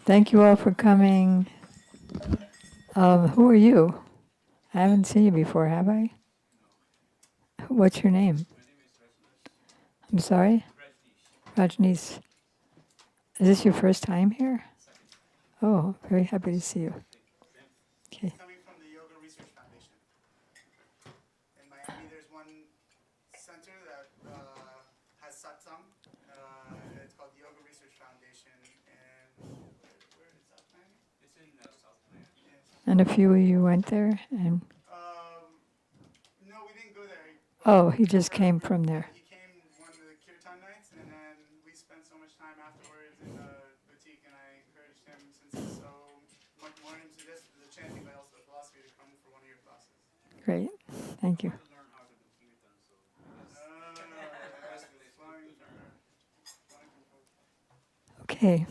Thank you all for coming. Who are you? I haven't seen you before, have I? What's your name? I'm sorry? Rajneesh. Is this your first time here? Oh, very happy to see you. Okay. Coming from the Yoga Research Foundation. In Miami, there's one center that has satsang. It's called the Yoga Research Foundation. And where is South Miami? It's in South Miami. Yes. And a few of you went there, and No, we didn't go there. oh, he just came from there. He came one of the kirtan nights, and then we spent so much time afterwards in the boutique, and I encouraged him, since he's so much more into this, the chanting, but also philosophy, to come for one of your classes. Great. Thank you. Okay.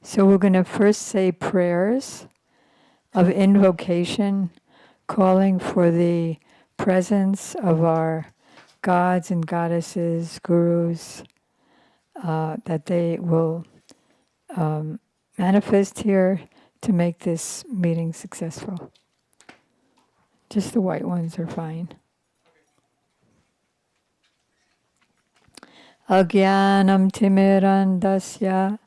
So we're going to first say prayers of invocation, calling for the presence of our gods and goddesses, gurus, that they will manifest here to make this meeting successful. Just the white ones are fine. Agyanam timirandasya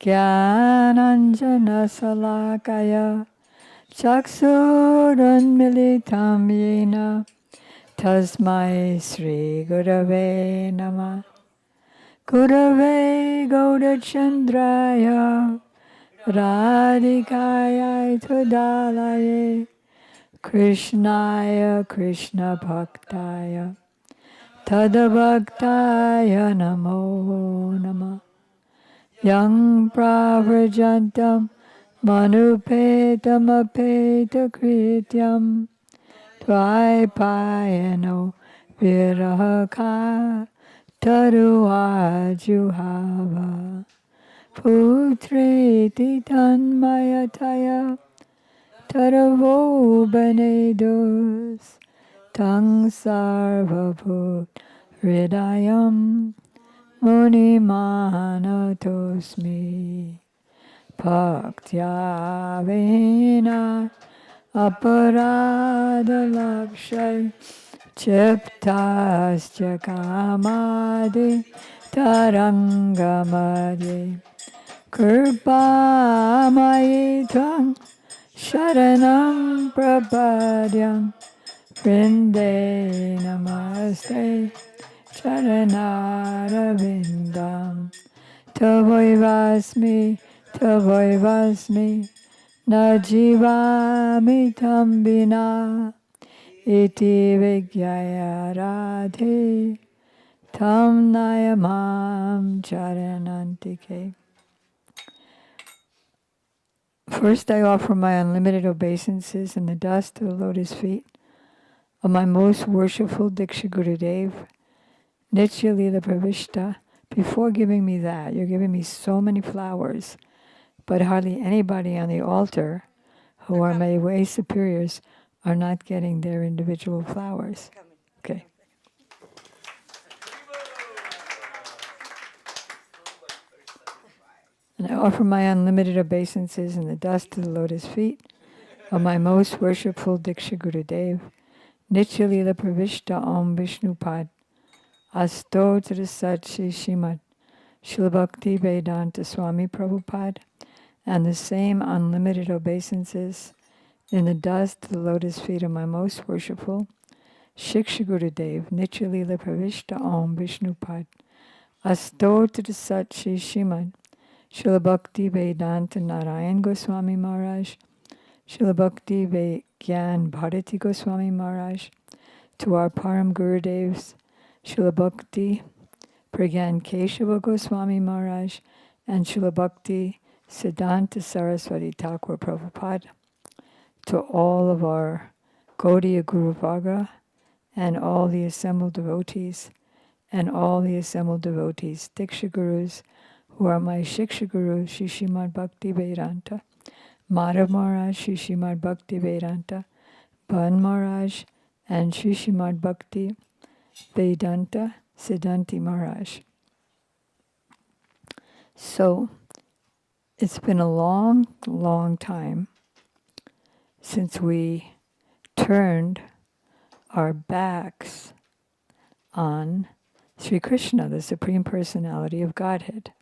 Jnananjana salakaya Chaksurunmilitam yena Tasmai Sri Gurave Namah. Gurave Gaurachandraya Radhikaya Tadalaye Krishnaya Krishna Bhaktaya Tadabhaktaya Namo Namah. Yang pravrajantam manupetam apeta krityam Dvaipayano virahaka taruajuhava Putriti tanmayataya taravo benedus Tang sarvabhut hridayam Muni manatosmi Bhaktya vina aparada lakshay Chiptasya kamadi tarangamadye Kirpamayi tvang sharanam prapadyam Vrinde namaste charanarvindam Tavoivasmi na jivami tam vina iti vigyaya radhe tam nayamam charanantike. First, I offer my unlimited obeisances in the dust of the lotus feet of my most worshipful Diksha Gurudev, Nitya Lila Pravishta. Before giving me that, you're giving me so many flowers, but hardly anybody on the altar who are my way superiors are not getting their individual flowers. Okay. And I offer my unlimited obeisances in the dust of the lotus feet of my most worshipful Diksha Gurudev, Nitya Lila Pravishta Om Vishnupad, Asto to the Sat Shri Srimad Srila Bhakti Vedanta Swami Prabhupada, and the same unlimited obeisances in the dust of the lotus feet of my most worshipful Shiksha Gurudev, Nitya Lila Pravishta Om Vishnupad, Asto to the Sat Shri Srimad Srila Bhakti Vedanta Narayan Goswami Maharaj, Srila Bhakti Gyan Bharati Goswami Maharaj, to our Param Gurudevs, Srila Bhakti Pragyan Keshava Goswami Maharaj, and Srila Bhakti Siddhanta Saraswati Thakur Prabhupada, to all of our Gaudiya Guru Varga, and all the assembled devotees, and all the assembled devotees, Diksha Gurus, who are my Shiksha Guru, Shri Srimad Bhakti Vedanta, Madhav Maharaj, Shri Srimad Bhakti Vedanta, Ban Maharaj, and Shri Srimad Bhakti Vedanta Siddhanti Maharaj. So, it's been a long, long time since we turned our backs on Sri Krishna, the Supreme Personality of Godhead.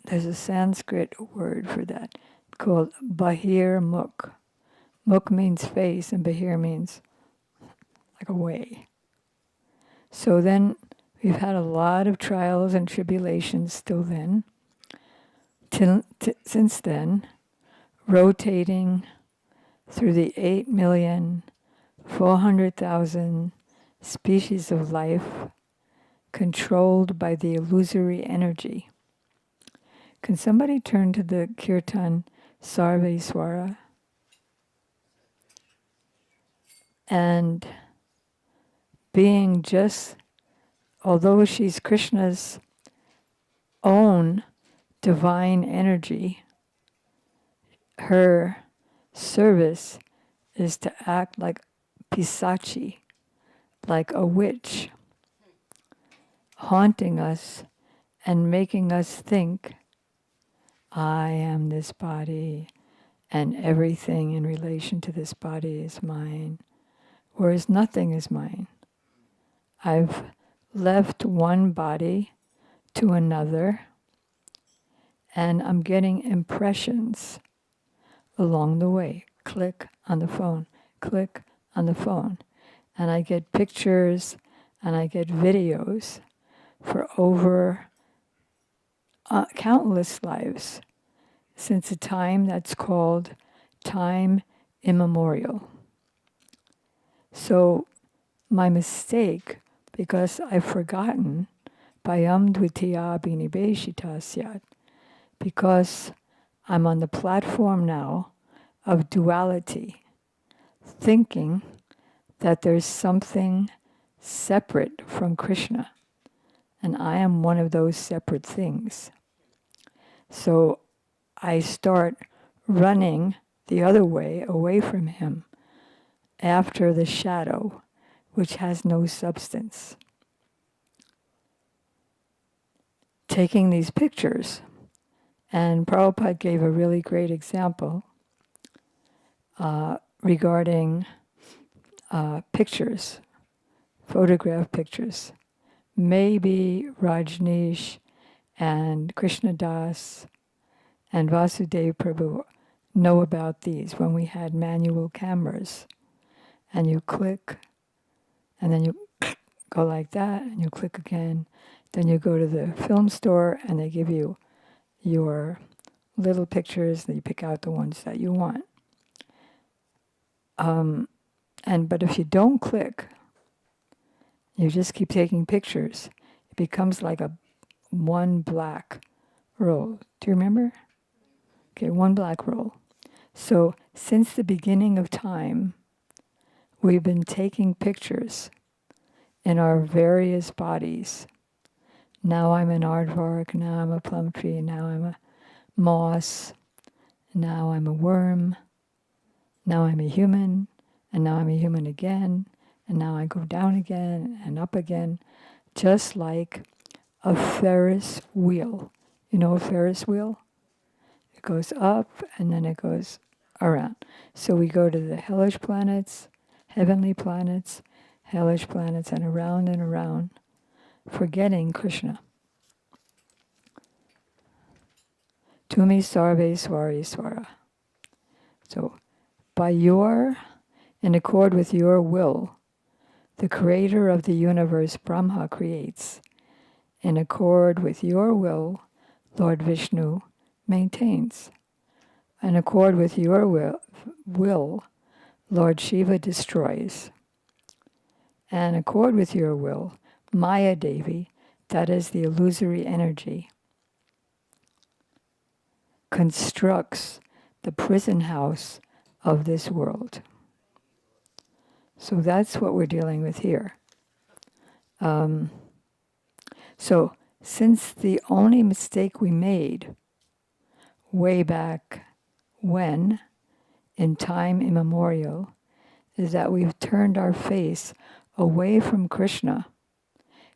There's a Sanskrit word for that called Bahir Mukh. Mukh means face and Bahir means like a way. So then we've had a lot of trials and tribulations since then, rotating through the 8,400,000 species of life controlled by the illusory energy. Can somebody turn to the Kirtan Sarve Swara? And being just, although she's Krishna's own divine energy, her service is to act like Pisachi, like a witch, haunting us and making us think, I am this body and everything in relation to this body is mine, whereas nothing is mine. I've left one body to another, and I'm getting impressions along the way. Click on the phone, click on the phone. And I get pictures and I get videos for over countless lives since a time that's called time immemorial. So my mistake, because I've forgotten, Payam Dvitiya Binibeshita Syat, because I'm on the platform now of duality, thinking that there's something separate from Krishna, and I am one of those separate things. So I start running the other way, away from him, after the shadow, which has no substance. Taking these pictures, and Prabhupada gave a really great example regarding pictures. photograph pictures. Maybe Rajneesh and Krishna Das and Vasudev Prabhu know about these when we had manual cameras. And you click, and then you go like that, and you click again. Then you go to the film store, and they give you your little pictures, and you pick out the ones that you want. But if you don't click, you just keep taking pictures, it becomes like a one black roll. Do you remember? Okay, one black roll. So since the beginning of time, we've been taking pictures in our various bodies. Now I'm an aardvark, now I'm a plum tree, now I'm a moss, now I'm a worm, now I'm a human, and now I'm a human again, and now I go down again and up again, just like a Ferris wheel. You know a Ferris wheel? It goes up and then it goes around. So we go to the hellish planets, heavenly planets, hellish planets, and around, forgetting Krishna. Tumi sarve swari swara. So, in accord with your will, the creator of the universe, Brahma, creates. In accord with your will, Lord Vishnu maintains. In accord with your will, Lord Shiva destroys. And in accord with your will, Maya Devi, that is the illusory energy, constructs the prison house of this world. So that's what we're dealing with here. So since the only mistake we made way back when, in time immemorial, is that we've turned our face away from Krishna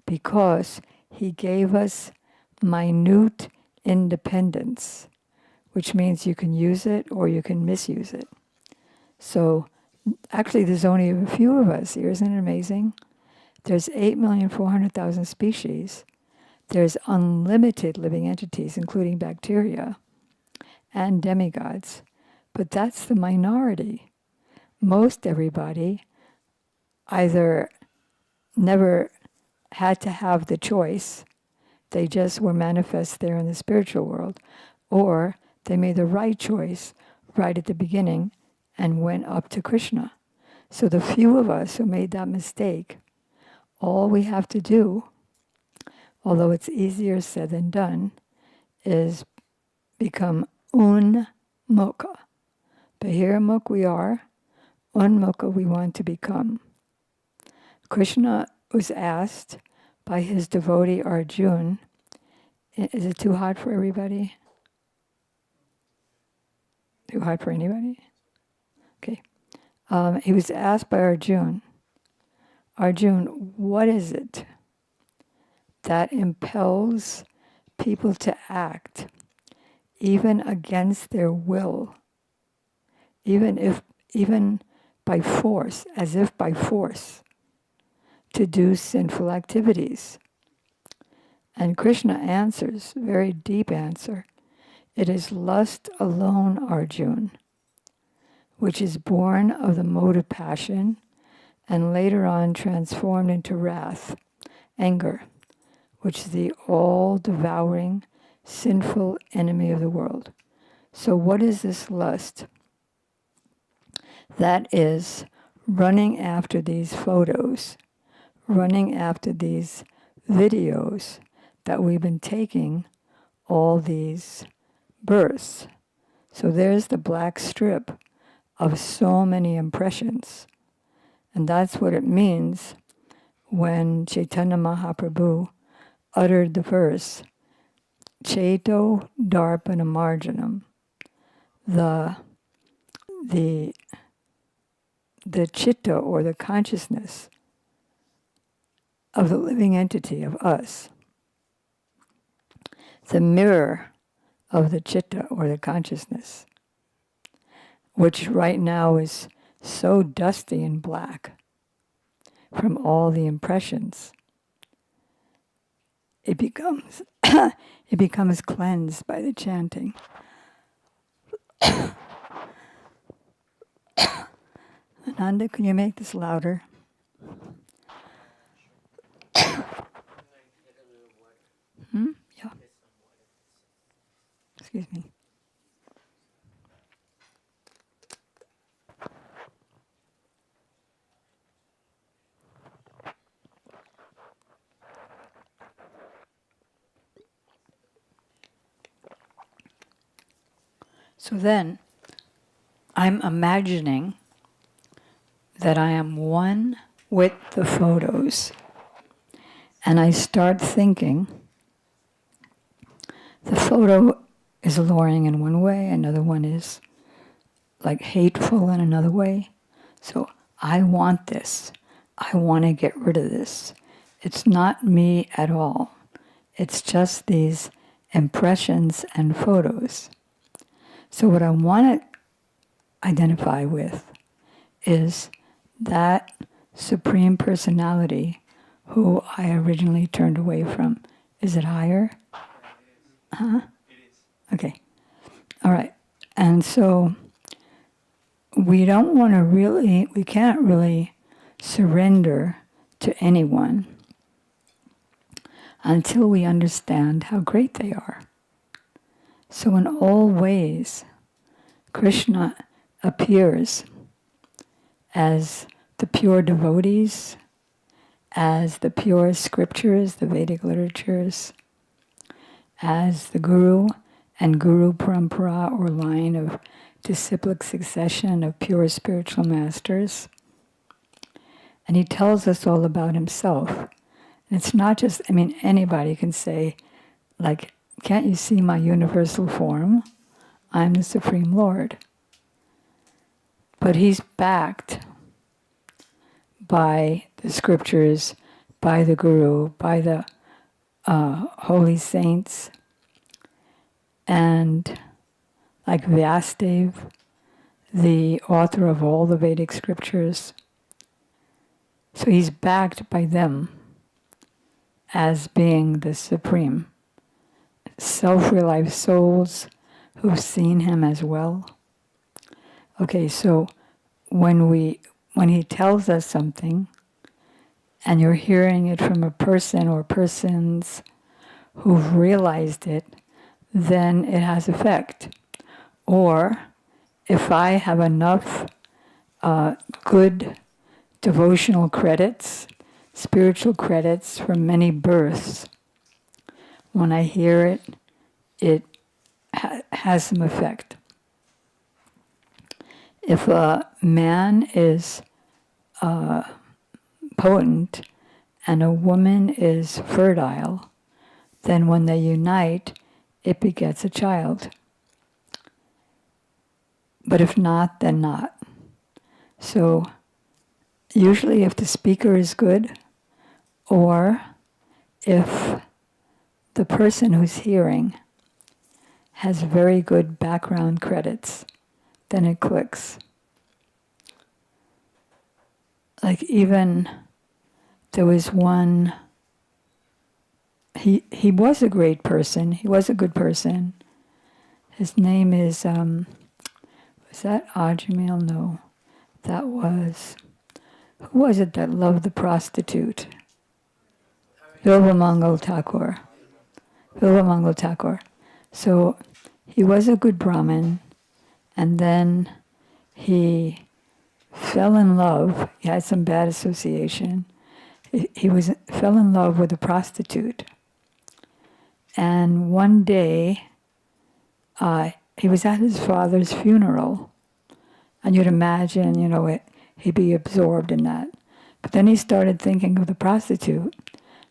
because he gave us minute independence, which means you can use it or you can misuse it. So actually there's only a few of us here, isn't it amazing? There's 8,400,000 species. There's unlimited living entities, including bacteria and demigods. But that's the minority. Most everybody either never had to have the choice, they just were manifest there in the spiritual world, or they made the right choice right at the beginning and went up to Krishna. So the few of us who made that mistake, all we have to do, although it's easier said than done, is become unmukha. Bahiramukh we are, unmukha we want to become. Krishna was asked by his devotee Arjuna, is it too hot for everybody? Too hot for anybody? Okay. He was asked by Arjuna, what is it that impels people to act even against their will, even by force, as if by force, to do sinful activities? And Krishna answers, very deep answer, it is lust alone, Arjuna, which is born of the mode of passion and later on transformed into wrath, anger, which is the all-devouring, sinful enemy of the world. So what is this lust? That is running after these photos, running after these videos that we've been taking all these births. So there's the black strip of so many impressions. And that's what it means when Chaitanya Mahaprabhu uttered the verse, Cheto Darpana Marjanam, the chitta or the consciousness of the living entity of us, the mirror of the chitta or the consciousness, which right now is so dusty and black. from all the impressions. It becomes it becomes cleansed by the chanting. Ananda, can you make this louder? Yeah. Excuse me. So then, I'm imagining that I am one with the photos. And I start thinking, the photo is alluring in one way, another one is like hateful in another way. So I want this. I want to get rid of this. It's not me at all. It's just these impressions and photos. So what I want to identify with is that Supreme Personality who I originally turned away from. Is it higher? Huh? It is. Okay. All right. And so we don't want to really, we can't really surrender to anyone until we understand how great they are. So in all ways, Krishna appears as the pure devotees, as the pure scriptures, the Vedic literatures, as the Guru and Guru Parampara, or line of disciplic succession of pure spiritual masters. And he tells us all about himself. And it's not just, anybody can say, like, can't you see my universal form? I'm the Supreme Lord. But he's backed by the scriptures, by the Guru, by the holy saints, and like Vyasadeva, the author of all the Vedic scriptures. So he's backed by them as being the Supreme. Self-realized souls who've seen him as well. Okay, so when he tells us something, and you're hearing it from a person or persons who've realized it, then it has effect. Or if I have enough good devotional credits, spiritual credits from many births, when I hear it, it has some effect. If a man is potent and a woman is fertile, then when they unite, it begets a child. But if not, then not. So usually if the speaker is good, or if the person who's hearing has very good background credits, then it clicks. Like even there was one, he was a great person, he was a good person. His name is, was that Ajamil? No, that was, who was it that loved the prostitute? Bilvamangal Thakur. Bilvamangal Thakur. So he was a good Brahmin, and then he fell in love. He had some bad association. He fell in love with a prostitute. And one day, he was at his father's funeral. And you'd imagine, he'd be absorbed in that. But then he started thinking of the prostitute,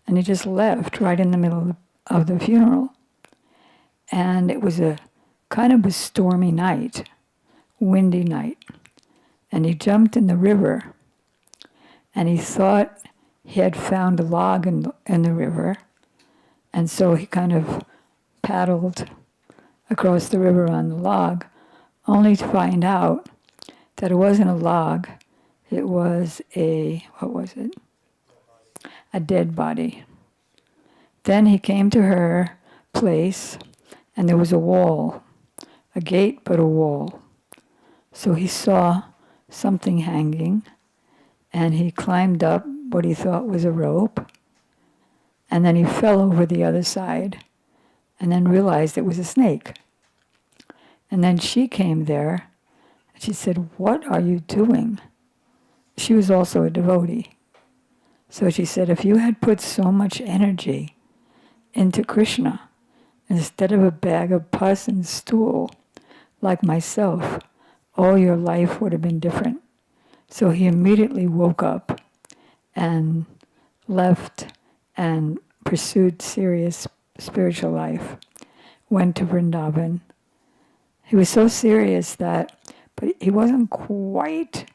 and he just left right in the middle of the funeral. And it was a kind of a stormy night, windy night. And he jumped in the river, and he thought he had found a log in the river. And so he kind of paddled across the river on the log, only to find out that it wasn't a log, it was what was it? a dead body. Then he came to her place, and there was a wall, a gate, but a wall. So he saw something hanging, and he climbed up what he thought was a rope, and then he fell over the other side, and then realized it was a snake. And then she came there, and she said, "What are you doing?" She was also a devotee. So she said, if you had put so much energy into Krishna, instead of a bag of pus and stool, like myself, all your life would have been different. So he immediately woke up and left and pursued serious spiritual life, went to Vrindavan. He was so serious that, but he wasn't quite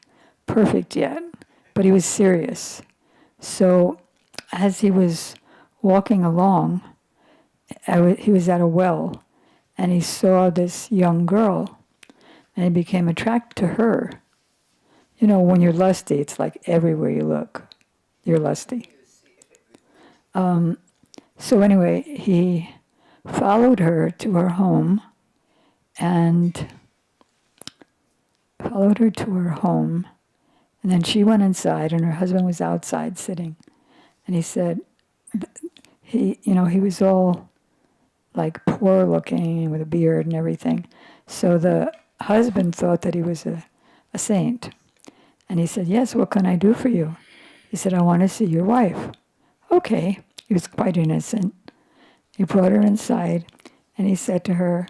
perfect yet, but he was serious. So as he was walking along, he was at a well, and he saw this young girl, and he became attracted to her. You know, when you're lusty, it's like everywhere you look, you're lusty. So anyway, he followed her to her home, and then she went inside, and her husband was outside sitting. And he said, he was all like poor looking with a beard and everything. So the husband thought that he was a saint. And he said, "Yes, what can I do for you?" He said, "I want to see your wife." Okay. He was quite innocent. He brought her inside, and he said to her,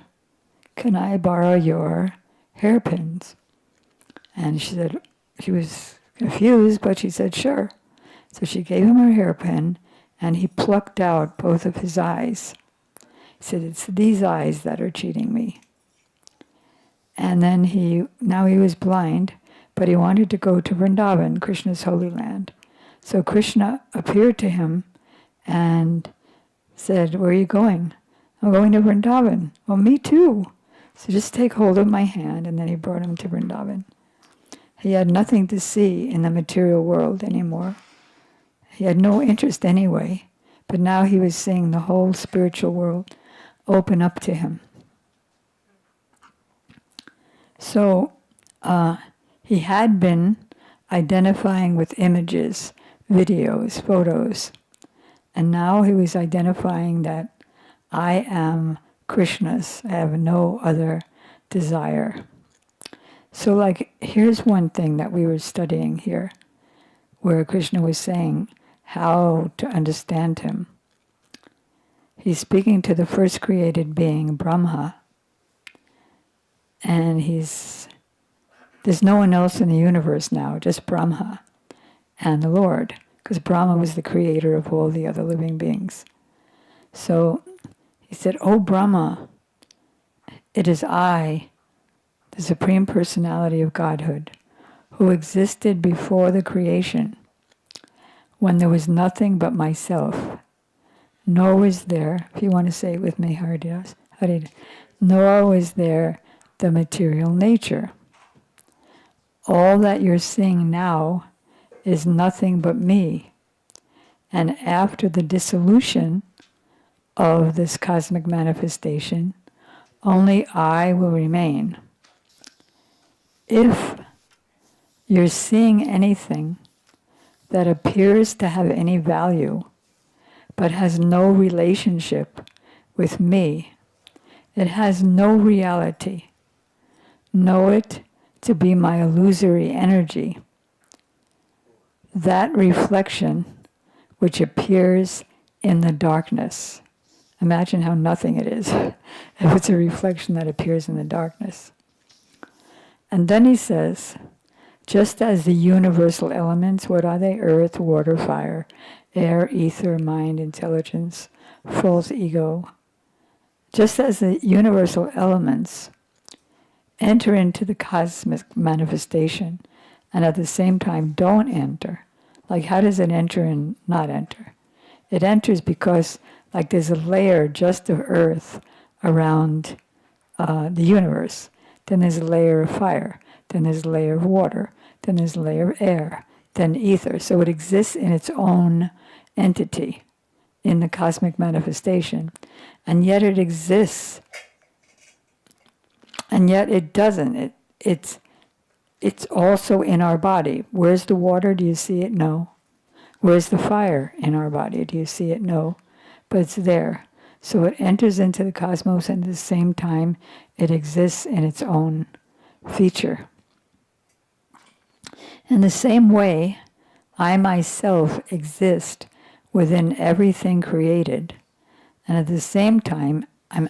"Can I borrow your hairpins?" And she was confused, but she said, "Sure." So she gave him her hairpin, and he plucked out both of his eyes. He said, "It's these eyes that are cheating me." And then now he was blind, but he wanted to go to Vrindavan, Krishna's holy land. So Krishna appeared to him and said, "Where are you going?" "I'm going to Vrindavan." "Well, me too." So just take hold of my hand, and then he brought him to Vrindavan. He had nothing to see in the material world anymore. He had no interest anyway, but now he was seeing the whole spiritual world open up to him. So he had been identifying with images, videos, photos, and now he was identifying that I am Krishna's. I have no other desire. So here's one thing that we were studying here, where Krishna was saying how to understand him. He's speaking to the first created being, Brahma, and there's no one else in the universe now, just Brahma and the Lord, because Brahma was the creator of all the other living beings. So he said, "Oh Brahma, it is I, the Supreme Personality of Godhood, who existed before the creation, when there was nothing but myself, nor was there," if you want to say it with me, Haridas, "nor was there the material nature. All that you're seeing now is nothing but me. And after the dissolution of this cosmic manifestation, only I will remain. If you're seeing anything that appears to have any value, but has no relationship with me, it has no reality. Know it to be my illusory energy. That reflection which appears in the darkness." Imagine how nothing it is if it's a reflection that appears in the darkness. And then he says, just as the universal elements, what are they? Earth, water, fire, air, ether, mind, intelligence, false ego. Just as the universal elements enter into the cosmic manifestation and at the same time don't enter. Like, how does it enter and not enter? It enters because there's a layer just of earth around the universe. Then there's a layer of fire. Then there's a layer of water. Then there's a layer of air. Then ether. So it exists in its own entity in the cosmic manifestation, and yet it exists, and yet it doesn't. It's also in our body. Where's the water? Do you see it? No. Where's the fire in our body? Do you see it? No. But it's there. So it enters into the cosmos, and at the same time, it exists in its own feature. In the same way, I myself exist within everything created, and at the same time, I'm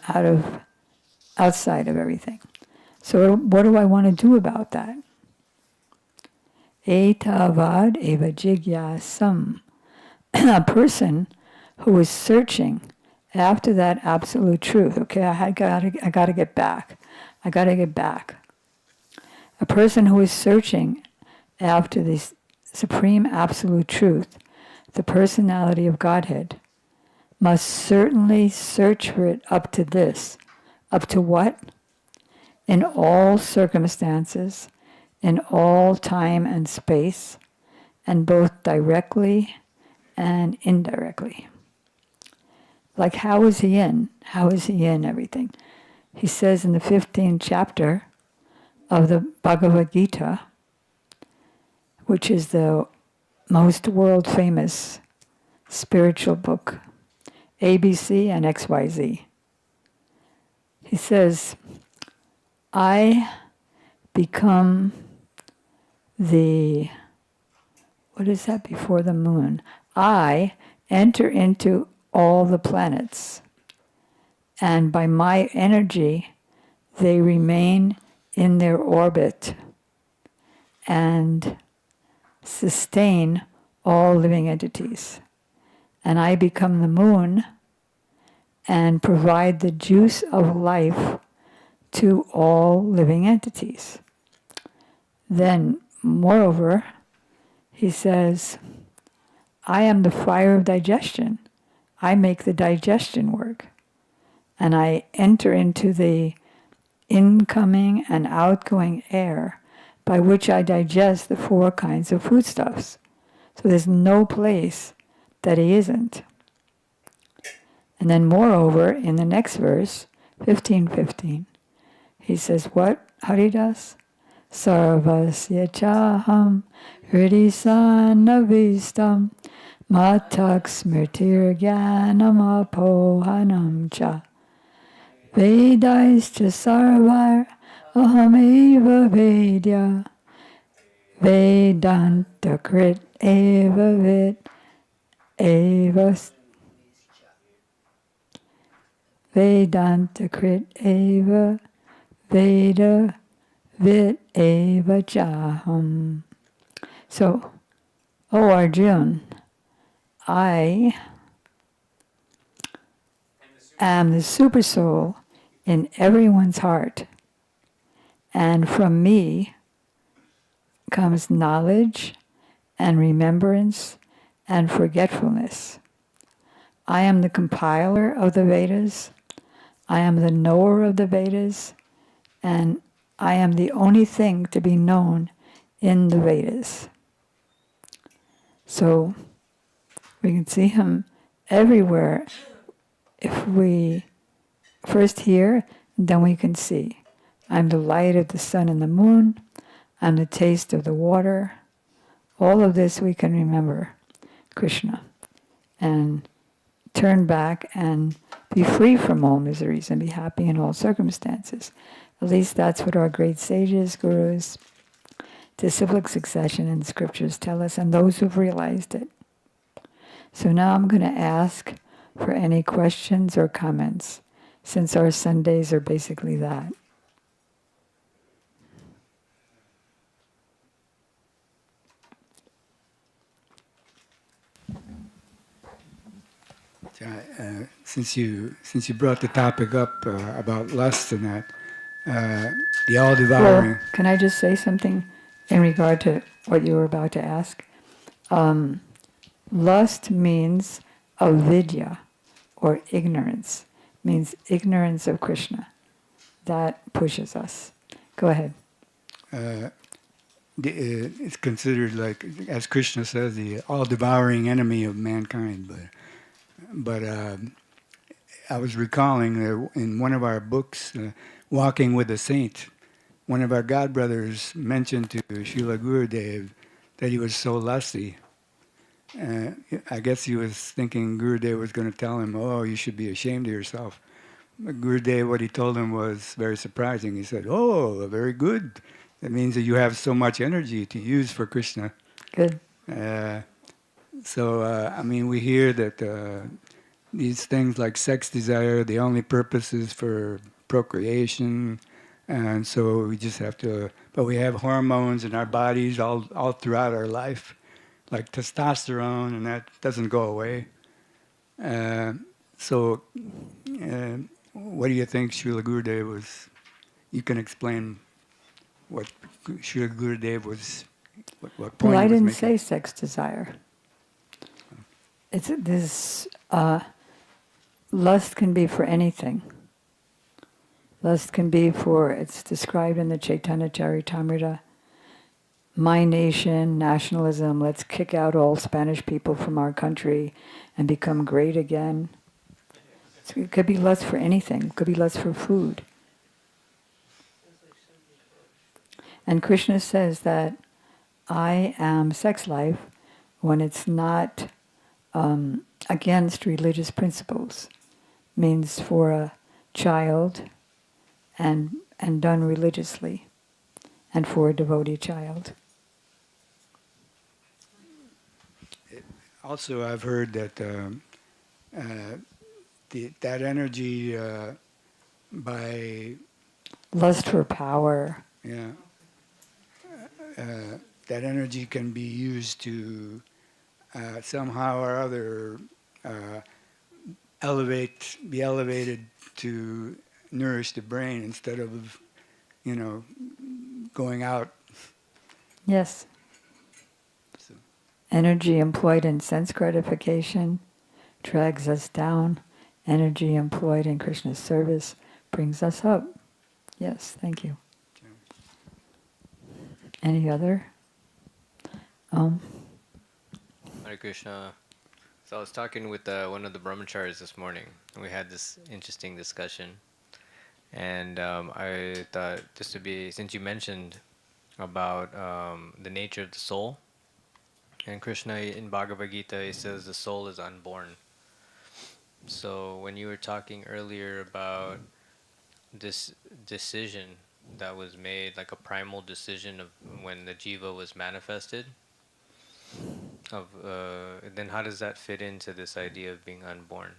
outside of everything. So what do I want to do about that? Etavad eva jigyasam. A person who is searching after that absolute truth. Okay, I got to get back. I got to get back. A person who is searching after this supreme absolute truth, the personality of Godhead, must certainly search for it up to this. Up to what? In all circumstances, in all time and space, and both directly and indirectly. Like, how is he in? How is he in everything? He says in the 15th chapter of the Bhagavad Gita, which is the most world-famous spiritual book, ABC and XYZ. He says, I become what is that before the moon? I enter into all the planets, and by my energy, they remain in their orbit and sustain all living entities. And I become the moon and provide the juice of life to all living entities. Then, moreover, he says, I am the fire of digestion. I make the digestion work. And I enter into the incoming and outgoing air by which I digest the 4 kinds of foodstuffs. So there's no place that he isn't. And then moreover, in the next verse, 15:15, he says what Haridas? Sarvasya chaham hridisanavistam matak smritir jnanam apohanam cha Vedaischa sarvar ahameva vedya Vedanta krit eva vid eva Vedanta krit eva Veda vid eva jaham. So, O Arjun, I am the supersoul in everyone's heart, and from me comes knowledge and remembrance and forgetfulness. I am the compiler of the Vedas, I am the knower of the Vedas, and I am the only thing to be known in the Vedas. So we can see him everywhere if we first hear, then we can see. I'm the light of the sun and the moon. I'm the taste of the water. All of this we can remember Krishna and turn back and be free from all miseries and be happy in all circumstances. At least that's what our great sages, gurus, disciplic succession in the scriptures tell us, and those who've realized it. So now I'm going to ask for any questions or comments, since our Sundays are basically that. Since you brought the topic up about lust and that, the all-devouring. Well, can I just say something in regard to what you were about to ask? Lust means avidya, or ignorance. Means ignorance of Krishna. That pushes us. Go ahead. it's considered like, as Krishna says, the all-devouring enemy of mankind. But I was recalling in one of our books, Walking with a Saint, one of our godbrothers mentioned to Srila Gurudev that he was so lusty. I guess he was thinking Gurudev was going to tell him, "Oh, you should be ashamed of yourself." But Gurudev, what he told him was very surprising. He said, "Oh, very good. That means that you have so much energy to use for Krishna." Good. I mean, we hear that these things like sex desire, the only purpose is for procreation, and so we just have to. But we have hormones in our bodies all throughout our life, like testosterone, and that doesn't go away. What do you think Srila Gurudev was? You can explain what Srila Gurudev was. What point Well, I he was didn't making. say sex desire. It's this lust can be for anything. Lust can be for, it's described in the Chaitanya Charitamrita, my nation, nationalism, let's kick out all Spanish people from our country and become great again. So it could be lust for anything. It could be lust for food. And Krishna says that I am sex life when it's not against religious principles. Means for a child and done religiously, and for a devotee child. Also, I've heard that that energy by Lust for power. that energy can be used to somehow or other be elevated to nourish the brain instead of, going out. Yes. So. Energy employed in sense gratification drags us down. Energy employed in Krishna's service brings us up. Yes, thank you. Any other? Hare Krishna. So I was talking with one of the brahmacharis this morning, and we had this interesting discussion. And I thought, since you mentioned about the nature of the soul, and Krishna in Bhagavad Gita, he says the soul is unborn. So when you were talking earlier about this decision that was made, like a primal decision of when the jiva was manifested, then how does that fit into this idea of being unborn?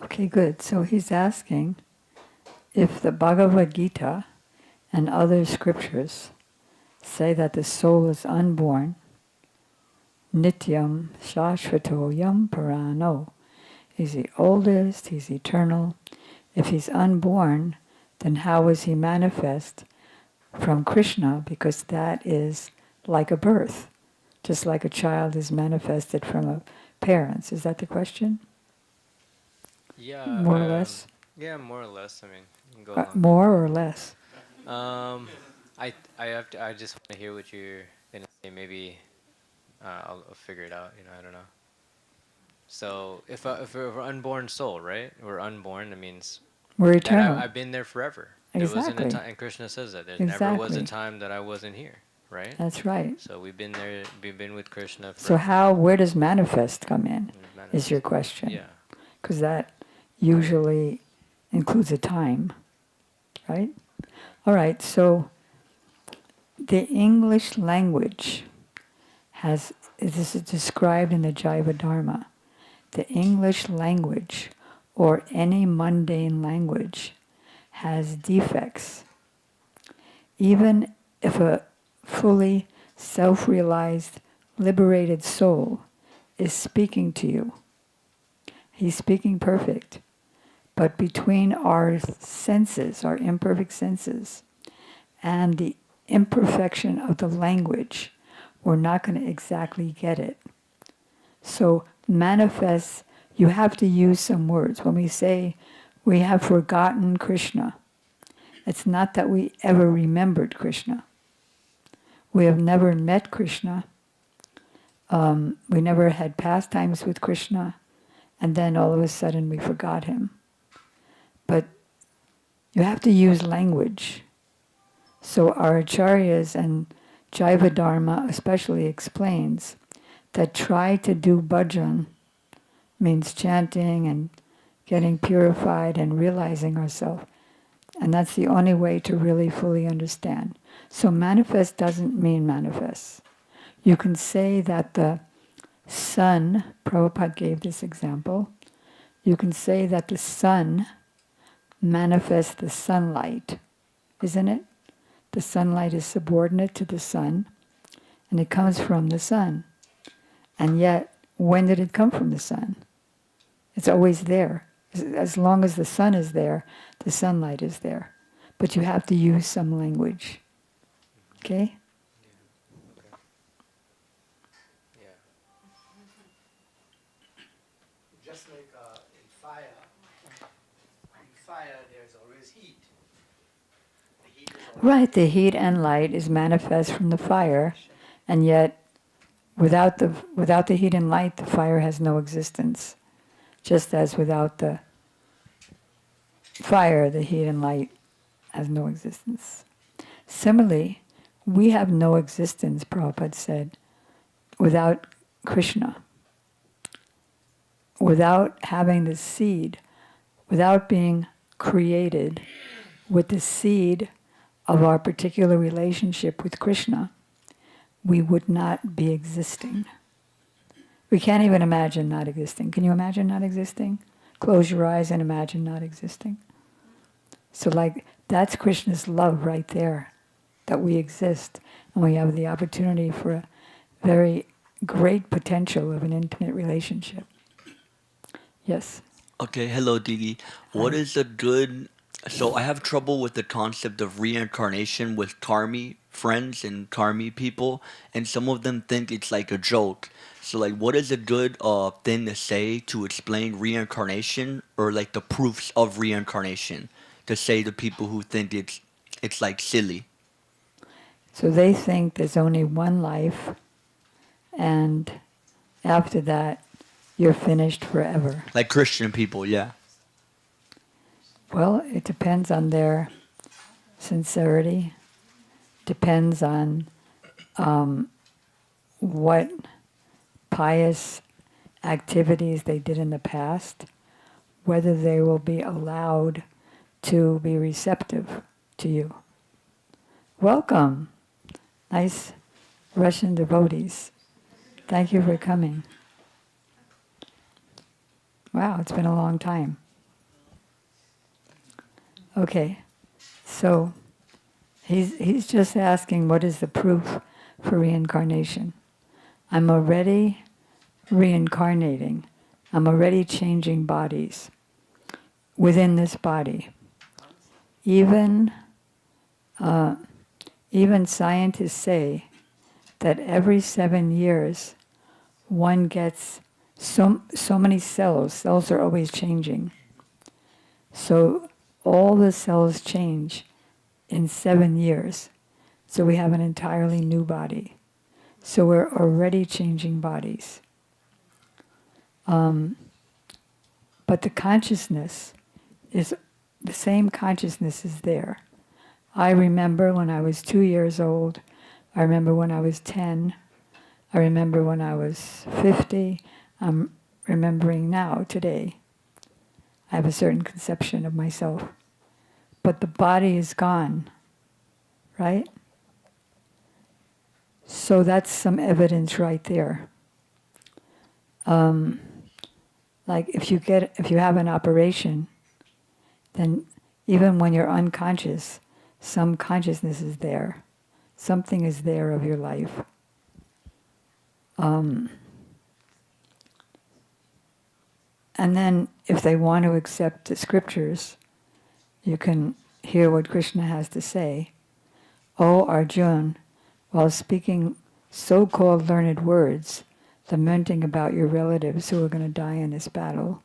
Okay, good. So he's asking if the Bhagavad Gita and other scriptures say that the soul is unborn, nityam shashvato yam parano, he's the oldest, he's eternal. If he's unborn, then how is he manifest from Krishna? Because that is like a birth, just like a child is manifested from a parents. Is that the question? Yeah. More or less? Yeah, more or less. I mean, you can go along. More or less? I just want to hear what you're gonna say. Maybe I'll figure it out. I don't know. So if we're unborn soul, right? We're unborn. That means We're eternal. I've been there forever. Exactly. There wasn't a time, and Krishna says that there never was a time that I wasn't here, right? That's right. So we've been there. We've been with Krishna. So where does manifest come in? Is your question? Yeah. Because that usually includes a time, right? All right. So the English language this is described in the Jaiva Dharma. The English language, or any mundane language, has defects. Even if a fully self-realized, liberated soul is speaking to you, he's speaking perfect. But between our senses, our imperfect senses, and the imperfection of the language, we're not going to exactly get it. So manifest, you have to use some words. When we say we have forgotten Krishna, it's not that we ever remembered Krishna. We have never met Krishna. We never had pastimes with Krishna. And then all of a sudden we forgot him. But you have to use language. So our acharyas and Jaiva Dharma especially explains that try to do bhajan means chanting and getting purified and realizing ourselves. And that's the only way to really fully understand. So manifest doesn't mean manifest. You can say that the sun, Prabhupada gave this example, you can say that the sun manifests the sunlight, isn't it? The sunlight is subordinate to the sun, and it comes from the sun. And yet, when did it come from the sun? It's always there. As long as the sun is there, the sunlight is there. But you have to use some language. Okay? Just like in fire there's always heat. The heat is always Right, the heat and light is manifest from the fire, and yet without the heat and light, the fire has no existence. Just as without the fire, the heat and light has no existence. Similarly, we have no existence, Prabhupada said, without Krishna. Without having the seed, without being created with the seed of our particular relationship with Krishna, we would not be existing. We can't even imagine not existing. Can you imagine not existing? Close your eyes and imagine not existing. So that's Krishna's love right there, that we exist and we have the opportunity for a very great potential of an intimate relationship. Yes? Okay, hello Didi. What is a good... So I have trouble with the concept of reincarnation with Karmi friends and Karmi people, and some of them think it's like a joke. So what is a good thing to say to explain reincarnation, or the proofs of reincarnation, to say to people who think it's silly? So they think there's only one life, and after that, you're finished forever. Like Christian people, yeah. Well, it depends on their sincerity, depends on what pious activities they did in the past, whether they will be allowed to be receptive to you. Welcome, nice Russian devotees. Thank you for coming. Wow, it's been a long time. Okay, so he's just asking what is the proof for reincarnation. I'm already reincarnating. I'm already changing bodies within this body. Even scientists say that every 7 years one gets so many cells. Cells are always changing. So all the cells change in 7 years. So we have an entirely new body. So we're already changing bodies. But the consciousness is, the same consciousness is there. I remember when I was 2 years old. I remember when I was 10. I remember when I was 50. I'm remembering now, today. I have a certain conception of myself. But the body is gone, right? So that's some evidence right there. Like if you have an operation, then even when you're unconscious, some consciousness is there. Something is there of your life. And then if they want to accept the scriptures, you can hear what Krishna has to say. O Arjun, while speaking so-called learned words, lamenting about your relatives who are going to die in this battle,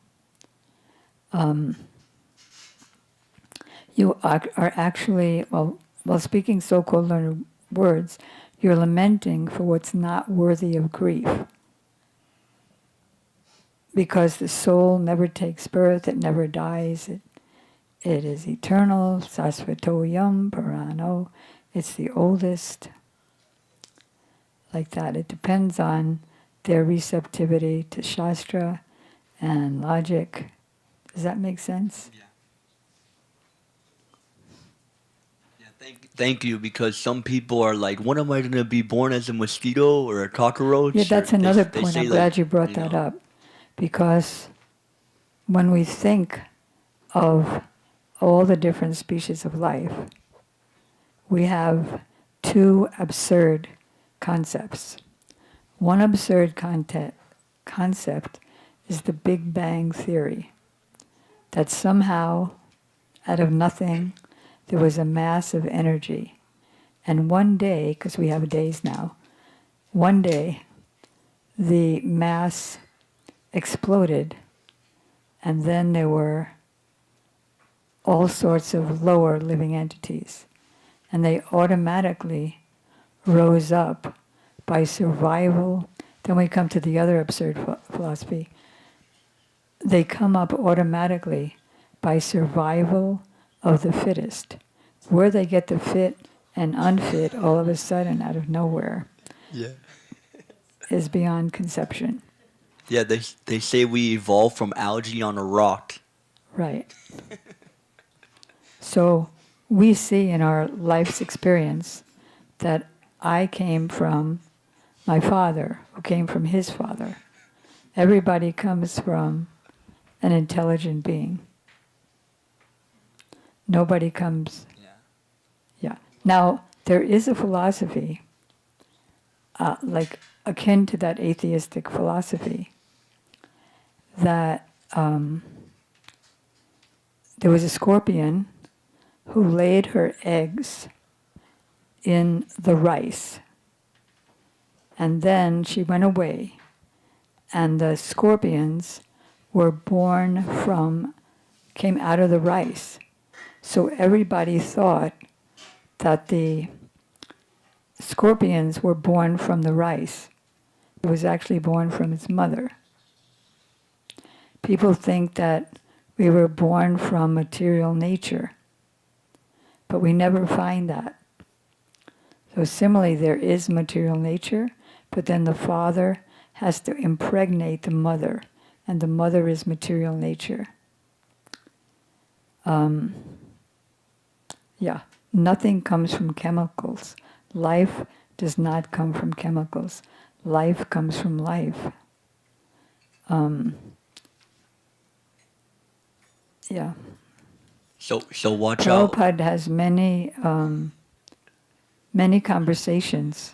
you are actually, while speaking so-called learned words, You're lamenting for what's not worthy of grief. Because the soul never takes birth, it never dies, it is eternal, sasvatoyam parano, it's the oldest. Like that. It depends on their receptivity to Shastra and logic. Does that make sense? Thank you, because some people are like, when am I going to be born as a mosquito or a cockroach? Yeah, that's Or another they point. say I'm glad like, you brought that up. Because when we think of all the different species of life, we have two absurd concepts. One absurd concept is the Big Bang Theory, that somehow, out of nothing, there was a mass of energy. And one day, because we have days now, one day the mass exploded, and then there were all sorts of lower living entities. And they automatically rose up by survival. Then we come to the other absurd philosophy. They come up automatically by survival of the fittest. Where they get the fit and unfit all of a sudden out of nowhere is beyond conception. Yeah, they say we evolved from algae on a rock. Right. So we see in our life's experience that I came from my father, who came from his father. Everybody comes from an intelligent being. Nobody comes. Yeah. Now, there is a philosophy, like akin to that atheistic philosophy, that there was a scorpion who laid her eggs in the rice. And then she went away, and the scorpions were came out of the rice. So everybody thought that the scorpions were born from the rice. It was actually born from its mother. People think that we were born from material nature, but we never find that. So similarly, there is material nature, but then the father has to impregnate the mother, and the mother is material nature. Nothing comes from chemicals. Life does not come from chemicals. Life comes from life. So watch out. Prabhupada has many conversations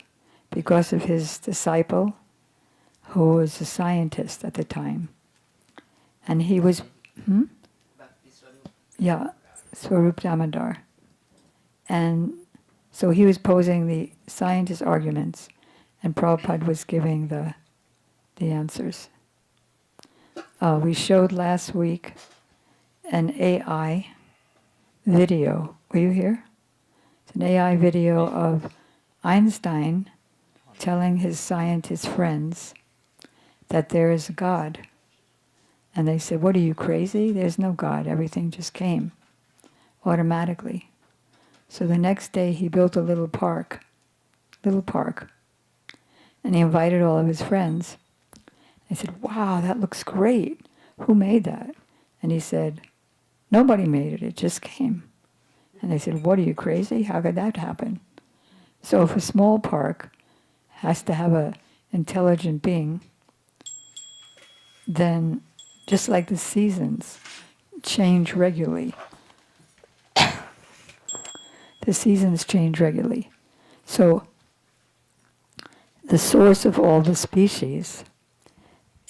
because of his disciple, who was a scientist at the time. And he was, Swarup Damodar. And so he was posing the scientist arguments, and Prabhupada was giving the answers. We showed last week an AI video. Were you here? It's an AI video of Einstein telling his scientist friends that there is a God. And they said, "What, are you crazy? There's no God. Everything just came automatically." So the next day he built a little park. And he invited all of his friends. They said, "Wow, that looks great. Who made that?" And he said, "Nobody made it. It just came." And they said, "What, are you crazy? How could that happen?" So if a small park has to have an intelligent being, then just like the seasons change regularly, the seasons change regularly. So the source of all the species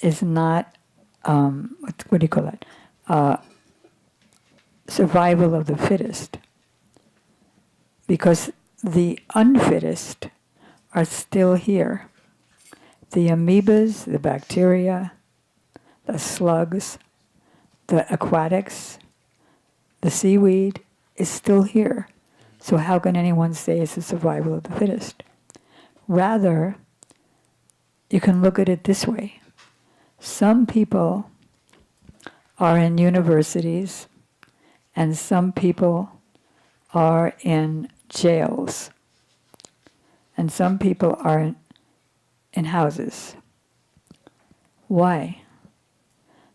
is not, what do you call it? Survival of the fittest. Because the unfittest are still here. The amoebas, the bacteria, the slugs, the aquatics, the seaweed is still here. So how can anyone say it's the survival of the fittest? Rather, you can look at it this way. Some people are in universities and some people are in jails. And some people are in houses. Why?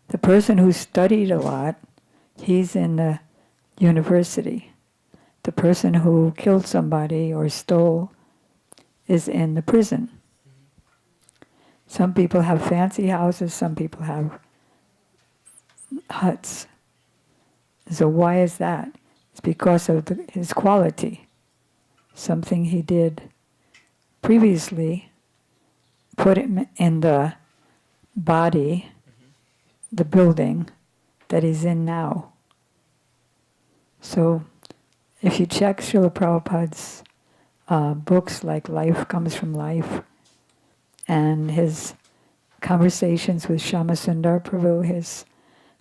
The person who studied a lot, he's in the university. The person who killed somebody or stole is in the prison. Some people have fancy houses, some people have huts. So why is that? It's because of his quality. Something he did previously put him in the body, the building that he's in now. So if you check Srila Prabhupada's books like Life Comes from Life and his conversations with Shyamasundar Prabhu, his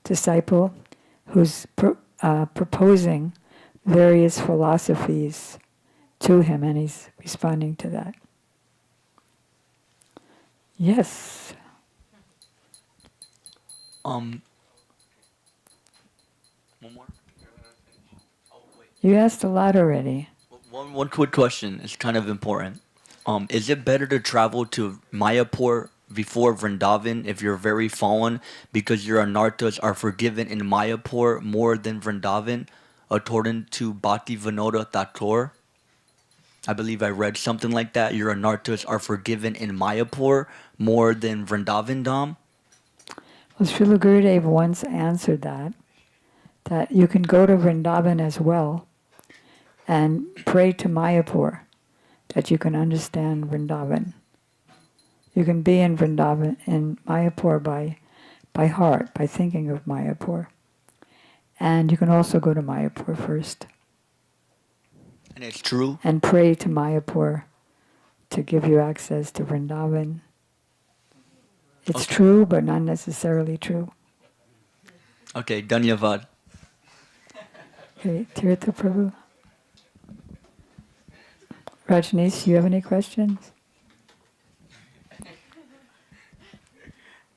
disciple, who's proposing various philosophies to him, and he's responding to that. Yes. One more. You asked a lot already. One quick question. It's kind of important. Is it better to travel to Mayapur before Vrindavan if you're very fallen because your anarthas are forgiven in Mayapur more than Vrindavan, according to Bhakti Vinoda Thakur? I believe I read something like that. Your anarthas are forgiven in Mayapur more than Vrindavan Dham. Well, Srila Gurudev once answered that you can go to Vrindavan as well and pray to Mayapur, that you can understand Vrindavan. You can be in Vrindavan, in Mayapur by heart, by thinking of Mayapur. And you can also go to Mayapur first. And it's true? And pray to Mayapur to give you access to Vrindavan. It's true, but not necessarily true. Okay, Dhanyavad. Okay, Tirtha Prabhu. Rajneesh, do you have any questions?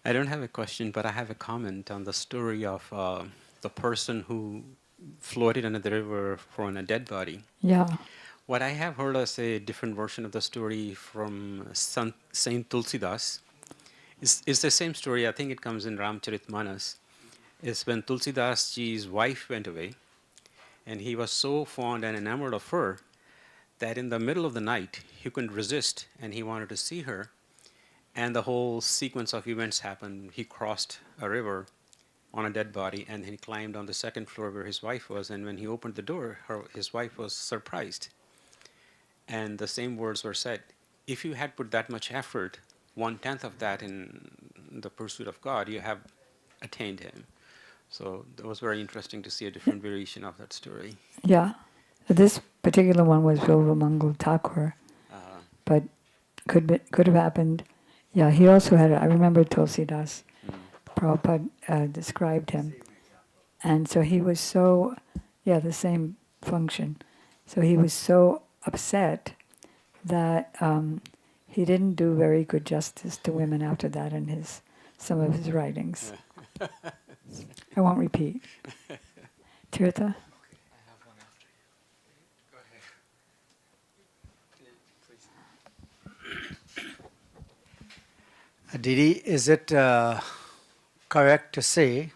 I don't have a question, but I have a comment on the story of the person who floated under the river from a dead body. Yeah. What I have heard as a different version of the story from Saint Tulsidas is the same story. I think it comes in Ramcharitmanas. Is when Tulsidas ji's wife went away, and he was so fond and enamored of her that in the middle of the night he couldn't resist and he wanted to see her. And the whole sequence of events happened. He crossed a river on a dead body, and he climbed on the second floor where his wife was. And when he opened the door, his wife was surprised. And the same words were said, if you had put that much effort, 1/10 of that in the pursuit of God, you have attained him. So it was very interesting to see a different variation of that story. Yeah. This particular one was Vilvamangal Thakur, but could have happened. Yeah, he also had, I remember Tulsidas, Prabhupada described him. And so he was so, the same function. So he was so upset that he didn't do very good justice to women after that in some of his writings. I won't repeat. Tirtha? Didi, is it correct to say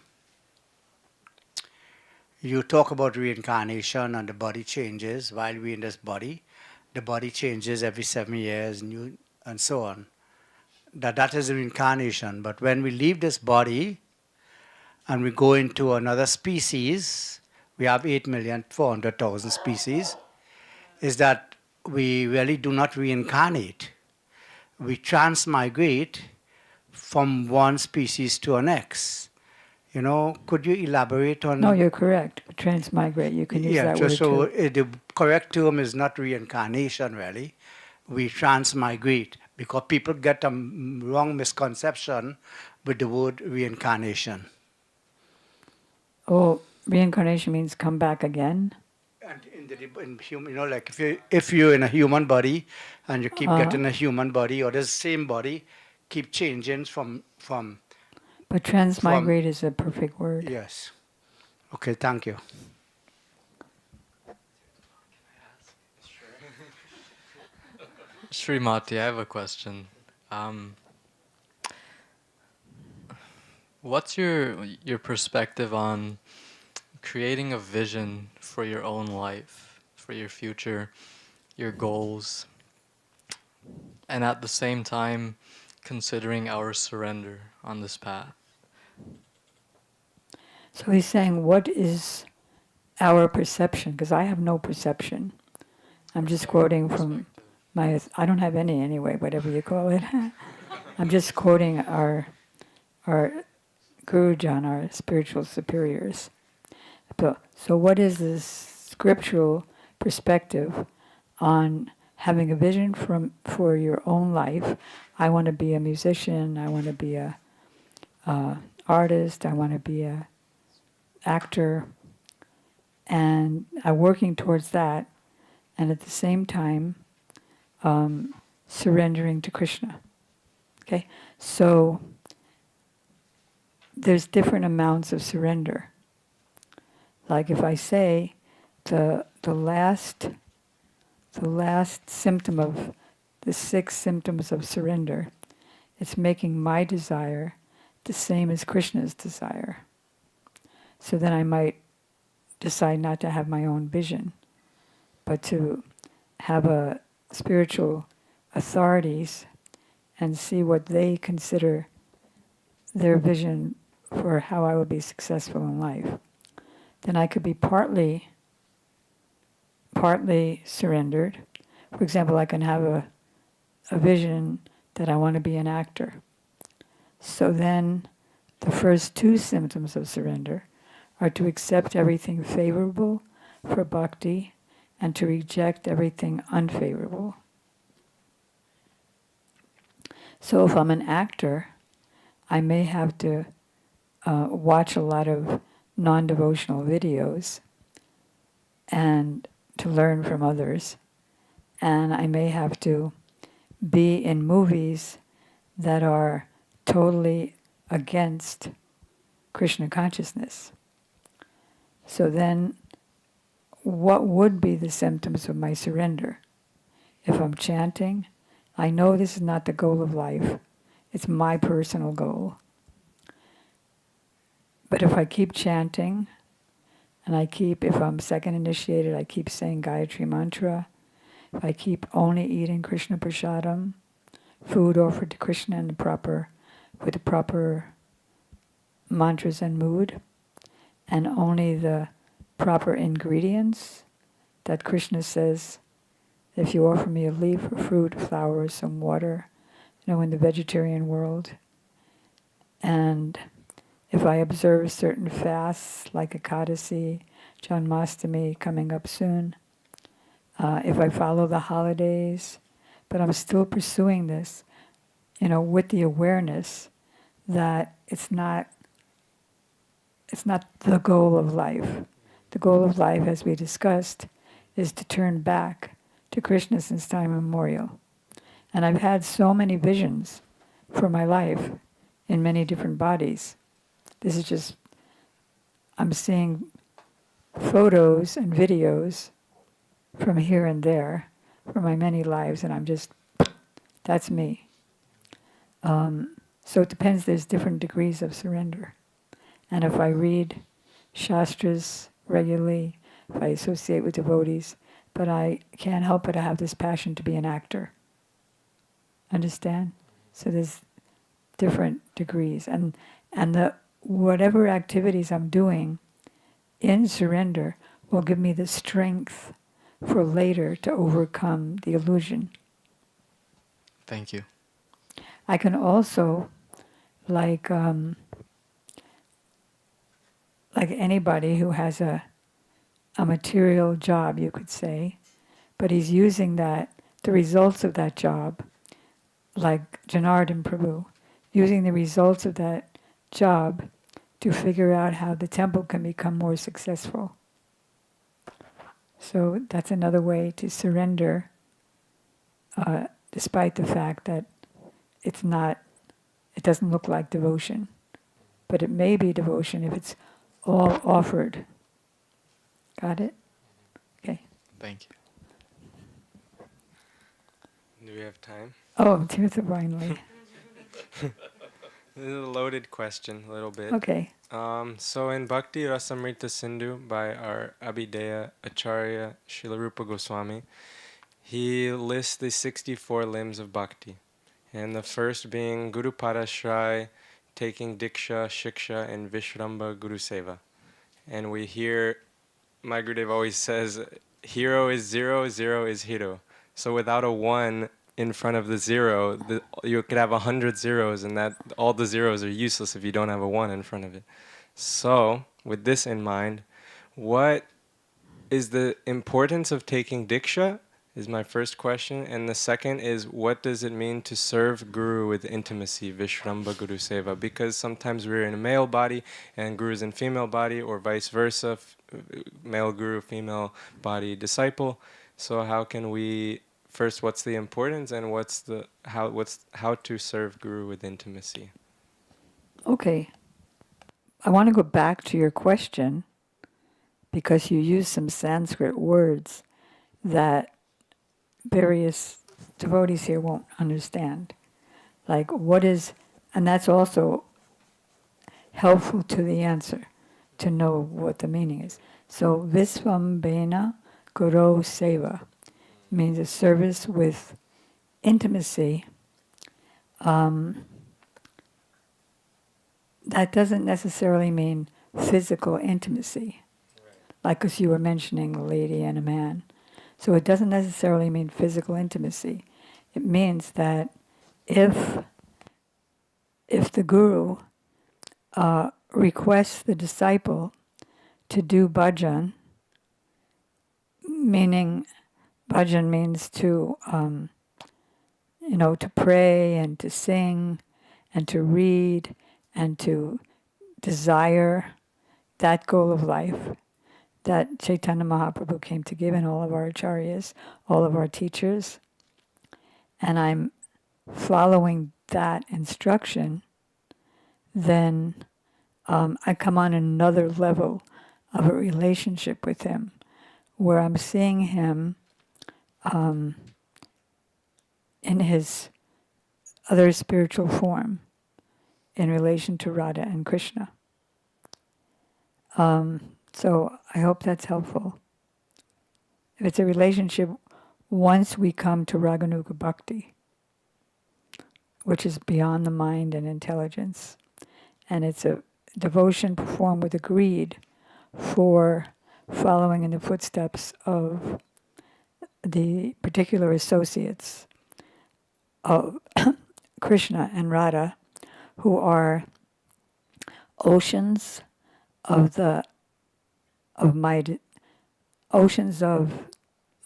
you talk about reincarnation and the body changes while we're in this body? The body changes every 7 years, and so on. That is reincarnation. But when we leave this body and we go into another species, we have 8,400,000 species, is that we really do not reincarnate. We transmigrate from one species to the next. You know, could you elaborate on... No, you're correct. Transmigrate, you can use that word so too. the correct term is not reincarnation, really. We transmigrate, because people get a wrong misconception with the word reincarnation. Oh, reincarnation means come back again? And in human, like if you're in a human body and you keep getting a human body or the same body, keep changing from. But transmigrate is a perfect word. Yes. Okay. Thank you. Srimati, I have a question. What's your perspective on creating a vision for your own life, for your future, your goals, and at the same time considering our surrender on this path? So he's saying, what is our perception? Because I have no perception. I'm just quoting from I don't have any anyway, whatever you call it. I'm just quoting our Gurujan, our spiritual superiors. So what is the scriptural perspective on having a vision for your own life? I want to be a musician, I want to be a artist, I want to be a actor, and I'm working towards that, and at the same time surrendering to Krishna. Okay, so there's different amounts of surrender. Like if I say the last symptom of the 6 symptoms of surrender, it's making my desire the same as Krishna's desire. So then I might decide not to have my own vision, but to have a spiritual authorities and see what they consider their vision for how I will be successful in life. Then I could be partly surrendered. For example, I can have a vision that I want to be an actor. So then the first 2 symptoms of surrender are to accept everything favorable for bhakti and to reject everything unfavorable. So if I'm an actor, I may have to watch a lot of non-devotional videos and to learn from others. And I may have to be in movies that are totally against Krishna consciousness. So then, what would be the symptoms of my surrender? If I'm chanting, I know this is not the goal of life. It's my personal goal. But if I keep chanting, and if I'm second initiated, I keep saying Gayatri Mantra, if I keep only eating Krishna Prasadam, food offered to Krishna with the proper mantras and mood, and only the proper ingredients that Krishna says, if you offer me a leaf, a fruit, a flower, some water, in the vegetarian world, and if I observe certain fasts like Ekadasi, Janmashtami coming up soon, if I follow the holidays, but I'm still pursuing this, with the awareness that it's not the goal of life. The goal of life, as we discussed, is to turn back to Krishna since time immemorial. And I've had so many visions for my life in many different bodies. This is just, I'm seeing photos and videos from here and there for my many lives, and that's me. So it depends, there's different degrees of surrender. And if I read Shastras regularly, if I associate with devotees, but I can't help but to have this passion to be an actor. Understand? So there's different degrees. And whatever activities I'm doing in surrender will give me the strength for later to overcome the illusion. Thank you. I can also, like anybody who has a material job, you could say, but he's using the results of that job, like Janardhan Prabhu, using the results of that job to figure out how the temple can become more successful. So that's another way to surrender, despite the fact that it doesn't look like devotion. But it may be devotion if it's all offered. Got it? Okay. Thank you. Do we have time? Oh, Tirtha finally. This is a loaded question, a little bit. Okay. So in Bhakti Rasamrita Sindhu by our Abhideya Acharya Srila Rupa Goswami, he lists the 64 limbs of bhakti. And the first being Guru Padashray, taking Diksha, Shiksha, and Vishramba Guru Seva. And we hear, my Gurudev always says, hero is zero, zero is hero. So without a one in front of the zero, you could have 100 zeros, and that all the zeros are useless if you don't have a one in front of it. So, with this in mind, what is the importance of taking Diksha is my first question. And the second is, what does it mean to serve Guru with intimacy, Vishramba Guru Seva? Because sometimes we're in a male body and Guru's in female body, or vice versa, male Guru, female body disciple. So how can we, first, what's the importance, and how to serve Guru with intimacy? Okay. I want to go back to your question because you used some Sanskrit words that various devotees here won't understand. Like what is, and that's also helpful to the answer, to know what the meaning is. So Visvambena Guru Seva means a service with intimacy. That doesn't necessarily mean physical intimacy, like as you were mentioning, a lady and a man. So it doesn't necessarily mean physical intimacy. It means that if the Guru requests the disciple to do bhajan, meaning bhajan means to to pray and to sing and to read and to desire that goal of life that Chaitanya Mahaprabhu came to give in all of our acharyas, all of our teachers. And I'm following that instruction, then I come on another level of a relationship with him, where I'm seeing him in his other spiritual form in relation to Radha and Krishna. So I hope that's helpful. If it's a relationship, once we come to Raganuga Bhakti, which is beyond the mind and intelligence, and it's a devotion performed with a greed for following in the footsteps of the particular associates of Krishna and Radha, who are oceans of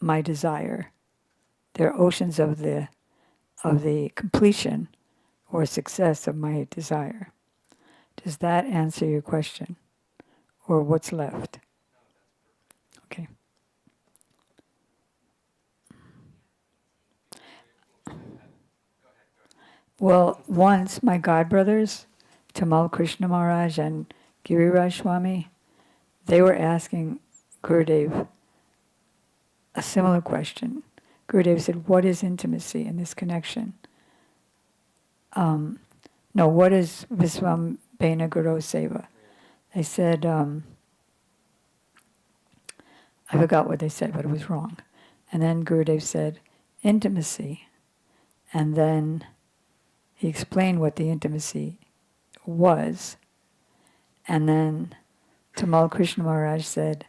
my desire. They're oceans of the completion or success of my desire. Does that answer your question? Or what's left? Okay. Well, once my godbrothers, Tamal Krishna Maharaj and Giriraj Swami, they were asking Gurudev a similar question. Gurudev said, what is intimacy in this connection? What is Visvambena Guru Seva? They said, I forgot what they said, but it was wrong. And then Gurudev said, intimacy. And then he explained what the intimacy was. And then Tamal Krishna Maharaj said,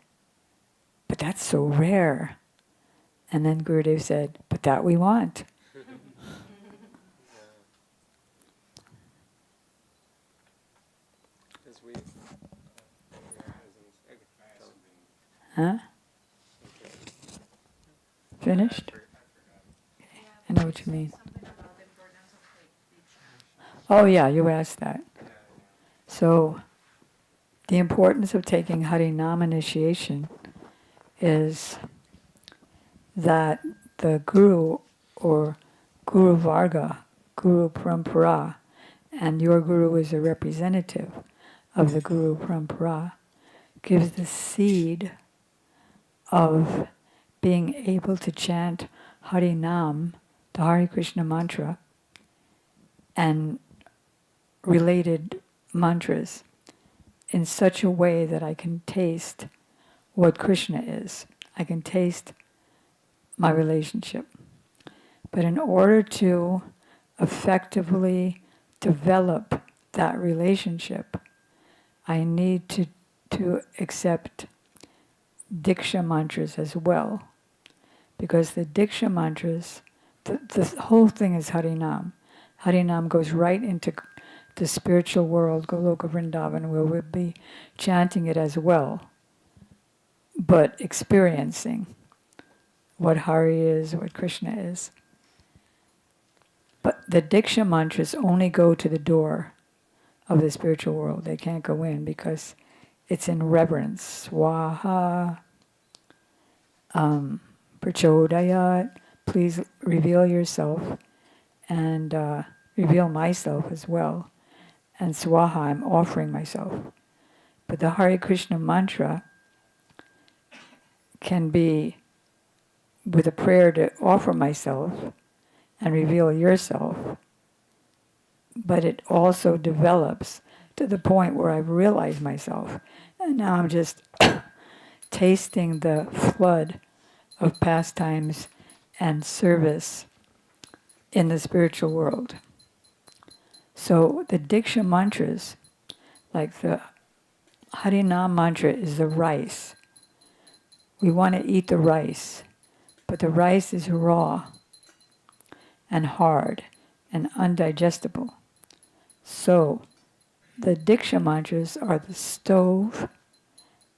but that's so rare. And then Gurudev said, but that we want. Huh? Finished? Okay. I know what you mean. Oh yeah, you asked that. So, the importance of taking Harinam initiation is that the Guru or Guru Varga, Guru Parampara, and your Guru is a representative of the Guru Parampara, gives the seed of being able to chant Hari Nam, the Hare Krishna mantra, and related mantras in such a way that I can taste what Krishna is. I can taste my relationship. But in order to effectively develop that relationship, I need to accept Diksha mantras as well. Because the Diksha mantras, the whole thing is Harinam. Harinam goes right into the spiritual world, Goloka Vrindavan, where we'll be chanting it as well, but experiencing what Hari is, what Krishna is. But the Diksha mantras only go to the door of the spiritual world. They can't go in because it's in reverence. Swaha, Prachodayat, please reveal yourself, and reveal myself as well. And Swaha, I'm offering myself. But the Hare Krishna mantra can be with a prayer to offer myself and reveal yourself, but it also develops to the point where I've realized myself. And now I'm just tasting the flood of pastimes and service in the spiritual world. So the Diksha mantras, like the Harinam mantra is the rice. We want to eat the rice, but the rice is raw and hard and undigestible. So the Diksha mantras are the stove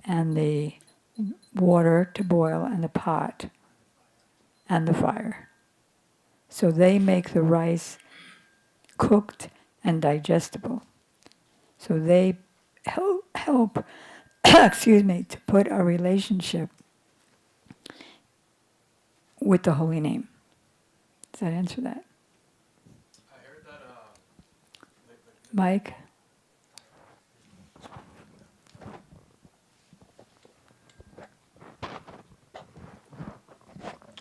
and the water to boil and the pot and the fire. So they make the rice cooked and digestible. So they help excuse me, to put a relationship with the holy name. Does that answer that? I heard that. Mike?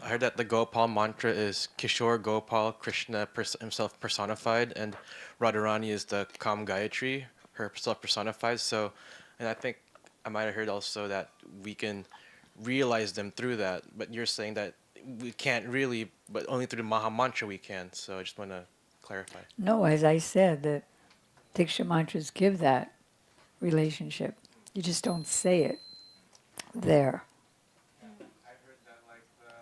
I heard that the Gopal mantra is Kishore Gopal, Krishna himself personified, and Radharani is the Kam Gayatri, herself personified. So, and I think I might have heard also that we can realize them through that, but you're saying that we can't really, but only through the Maha Mantra we can. So I just want to clarify. No, as I said, the Diksha mantras give that relationship. You just don't say it there. I heard that like the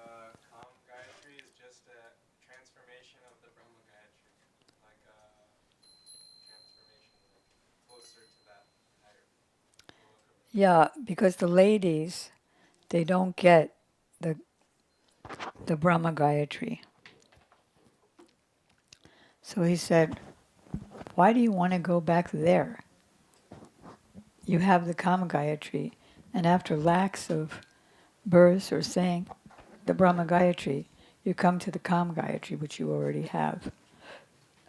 Kam Gayatri is just a transformation of the Brahma Gayatri, like a transformation closer to that higher. Yeah, because the ladies, they don't get the Brahma Gayatri. So he said, why do you want to go back there? You have the Kama Gayatri, and after lakhs of births or saying the Brahma Gayatri, you come to the Kama Gayatri, which you already have.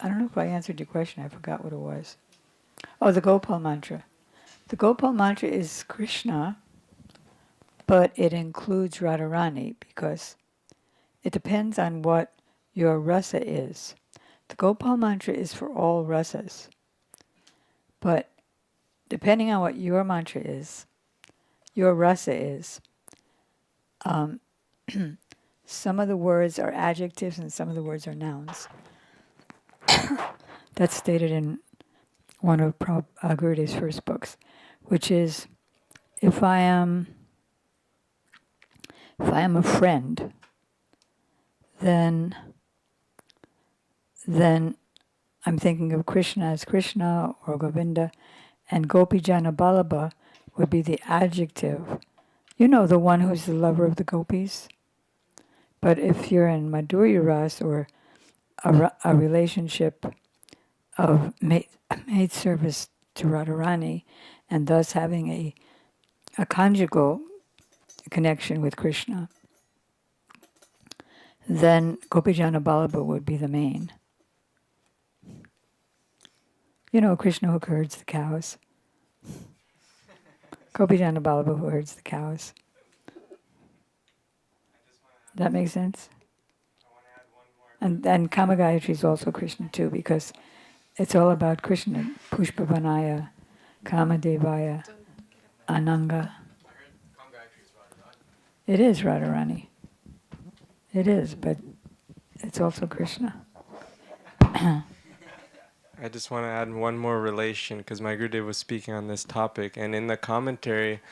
I don't know if I answered your question, I forgot what it was. Oh, the Gopal mantra. The Gopal mantra is Krishna, but it includes Radharani because it depends on what your rasa is. The Gopal mantra is for all rasas. But depending on what your mantra is, your rasa is, some of the words are adjectives and some of the words are nouns. That's stated in one of Gurudeva's first books, which is, if I am a friend, then I'm thinking of Krishna as Krishna or Govinda, and Gopijana Balaba would be the adjective. You know, the one who's the lover of the gopis. But if you're in Madhurya Ras or a relationship of maid service to Radharani, and thus having a conjugal connection with Krishna, then Gopijana Ballabha would be the main. You know, Krishna who herds the cows. Gopijana Ballabha who herds the cows. That makes sense? And Kama Gayatri is also Krishna too, because it's all about Krishna. Pushpavanaya, Kama Devaya, Ananga. It is Radharani. It is, but it's also Krishna. I just want to add one more relation because my Gurudev was speaking on this topic, and in the commentary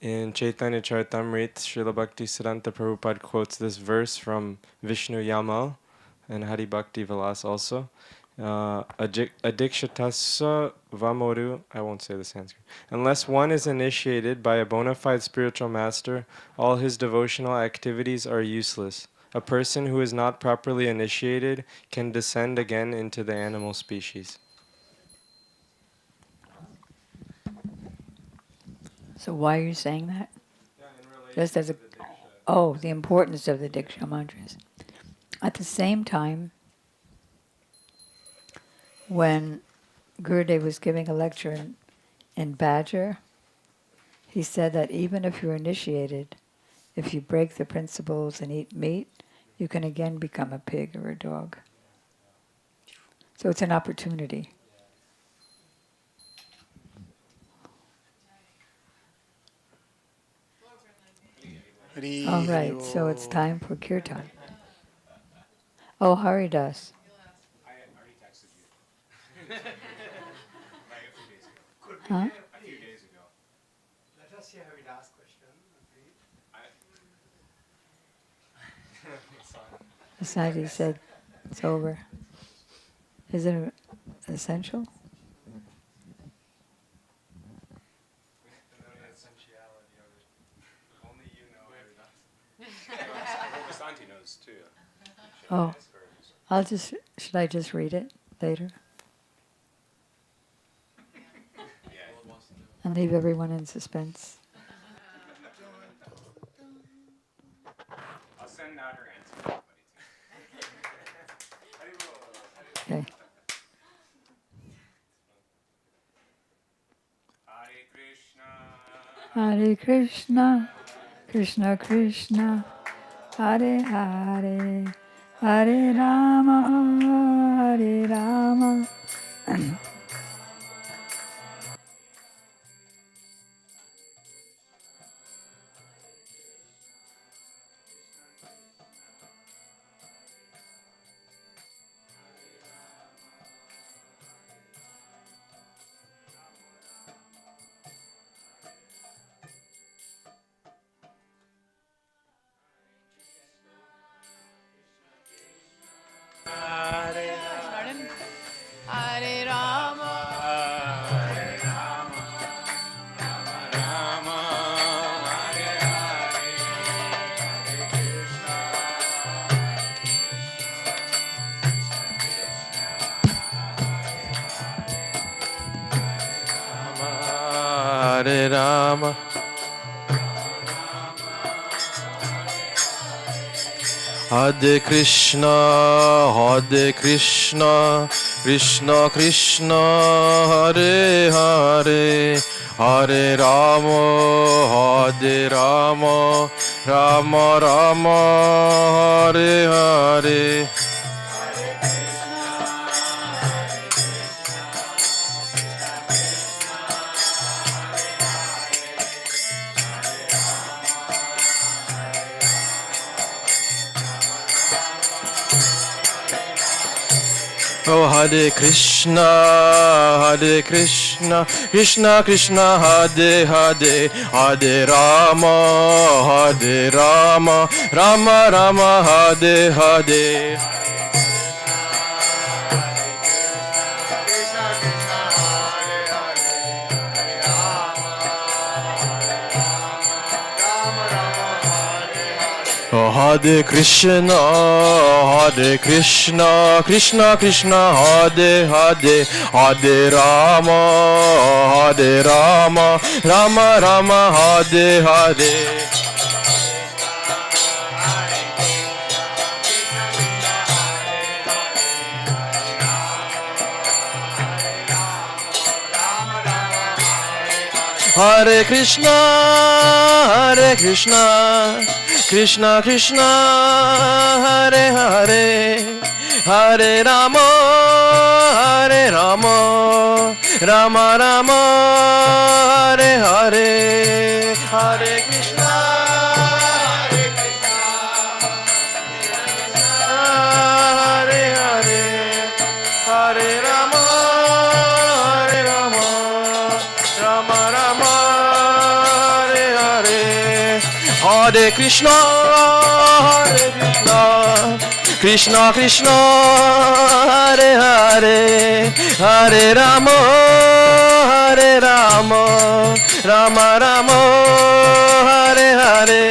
in Chaitanya Charitamrita, Srila Bhaktisiddhanta Prabhupada quotes this verse from Vishnu Yamal and Hari Bhakti Vilas also. Adikshatasa Vamoru, I won't say the Sanskrit. Unless one is initiated by a bona fide spiritual master, all his devotional activities are useless. A person who is not properly initiated can descend again into the animal species. So why are you saying that? Just as the importance of the Diksha mantras. At the same time, when Gurudev was giving a lecture in Badger, he said that even if you're initiated, if you break the principles and eat meat, you can again become a pig or a dog. So it's an opportunity. All right, so it's time for kirtan. Oh, Haridas. Huh? A few days ago. Let us hear Haridas' question. The Sadhu said it's over. Is it essential? Oh, should I just read it later? And leave everyone in suspense. I'll send out her answer. Okay. Hare Krishna, Krishna Krishna, Hare Hare, Hare Rama, Hare Rama. Pardon? Hare Rama. Hare Rama. Rama, Hare Hare, Hare Krishna, Hare Rama. Hare Krishna, Hare Krishna, Krishna Krishna, Hare Hare, Hare Rama, Hare Rama, Rama Rama, Hare Hare. Oh, Hare Krishna, Krishna Krishna, Hare Hare, Hare Rama, Hare Rama, Rama Rama, Hare Hare. Oh, Hare Krishna, Krishna Krishna, Hare Hare, Hare Rama, Rama Rama, Hare Hare. Hare Krishna, Krishna Krishna, Hare Hare, Hare Rama, Rama Rama, Hare Hare, Hare Krishna, Hare Hare, Hare Rama, Rama Rama, Hare Hare, Hare Krishna, Krishna Krishna, Hare Hare, Hare Rama, Rama Rama, Hare Hare.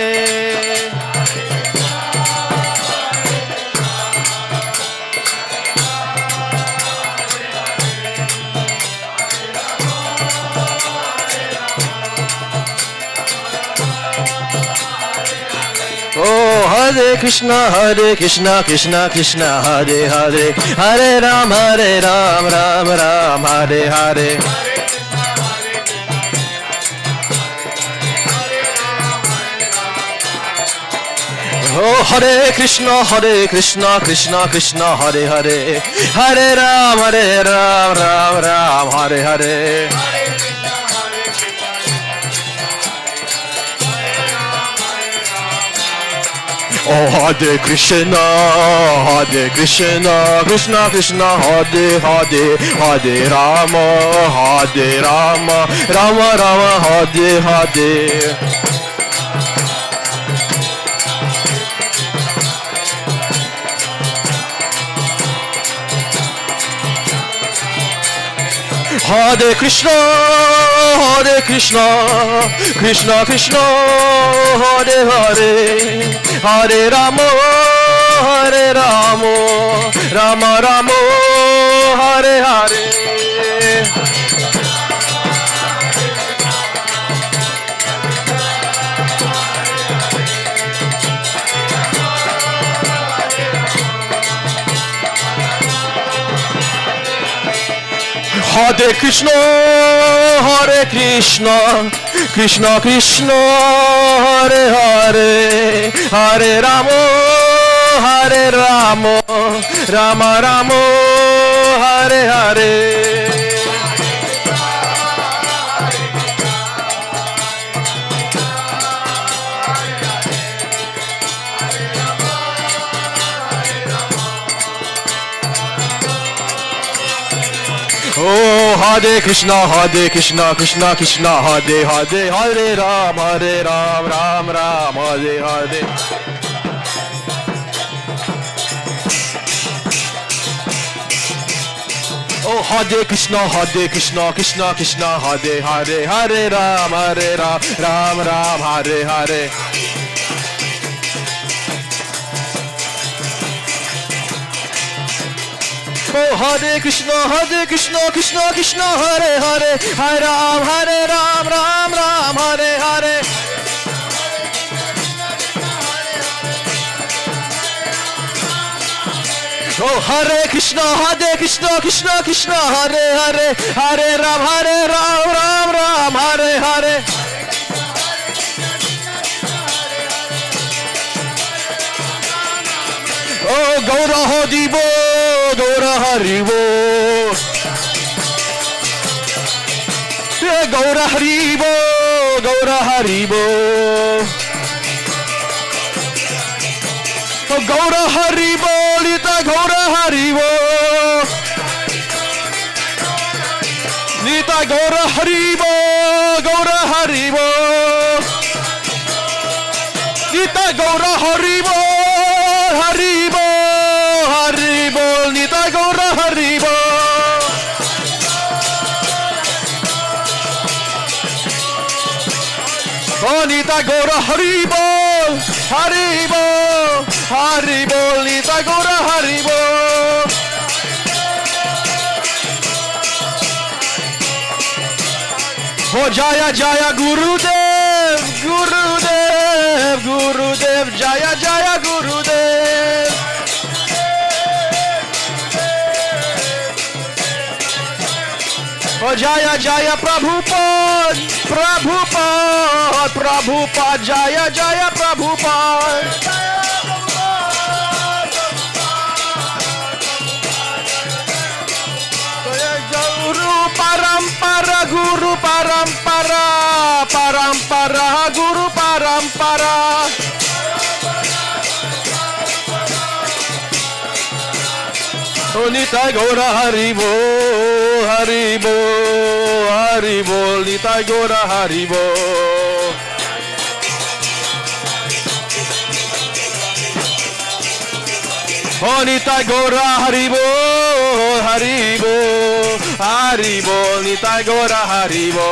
Oh, Hare Krishna, Krishna Krishna, Hare Hare, Hare Ram, Ram Ram, Hare Hare. Oh, Hare Krishna, Krishna Krishna, Hare Hare, Hare Ram, Ram Ram, Hare Hare. Oh, Hare Krishna, Krishna Krishna, Hare Hare, Hare Rama, Rama Rama, Hare Hare. Hare Krishna, Krishna Krishna, Hare Hare, Hare Rama, Rama Rama, Hare Hare. Hare Krishna, Krishna Krishna, Hare Hare, Hare Rama, Rama Rama, Hare Hare. Oh, Hare Krishna, Krishna Krishna, Hare Hare, Hare Ram, Ram Ram, Hare Hare. Oh, Hare Krishna, Krishna, Hare Hare, Hare Ram, Ram Ram, Hare Hare. Oh, Hare Krishna, Krishna, Hare Hare, Hare Ram, Ram Ram, Hare Hare. Oh, Hare Krishna, Krishna, Hare Hare, Hare Ram, Ram Ram, Hare Hare. Oh, Gaura Haribo, Gaura Haribo. Gaura Haribo, Gaura Haribo. Oh, Gaura Haribo, Lita Gaura Haribo. Lita Gaura Haribo, Gaura Haribo. Lita Gaura Haribo, Haribo, Haribo, Lita Gaura Haribo. Oh, Lita Gaura Haribo, Haribo, Haribo, Lita Gaura Haribo. Oh, Jaya Jaya Gurudev, Gurudev, Gurudev, Jaya Jaya Gurudev. Oh, Jaya Jaya Prabhupada, Prabhupada, Prabhupada, Jaya Jaya Prabhupada. Guru Parampara, Guru Parampara, Parampara, Guru Parampara. Nitai Gora Haribo, Haribo, Haribo, Nitai Gora Haribo. Nitai Gora Haribo, Haribo, Haribo, Nitai Gora Haribo.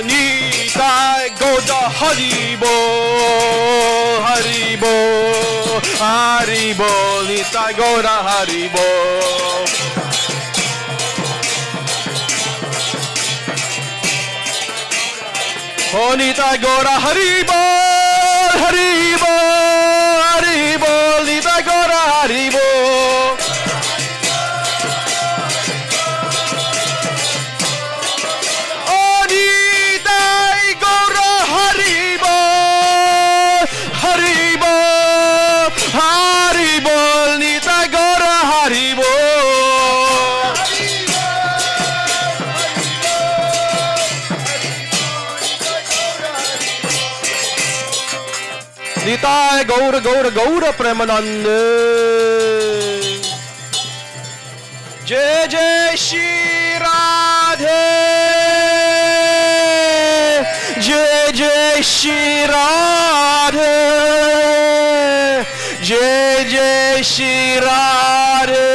Nitai Gora Haribo, Haribo, Haribo, Nitai Gora Haribo. Nitai Gora Haribo, Haribo, Haribo, Nitai Gora Haribo. Nitai Gaura Gaura Gaura Premanande. Jai Jai Shri Radhe, Jai Jai Shri Radhe, Jai Jai Shri Radhe.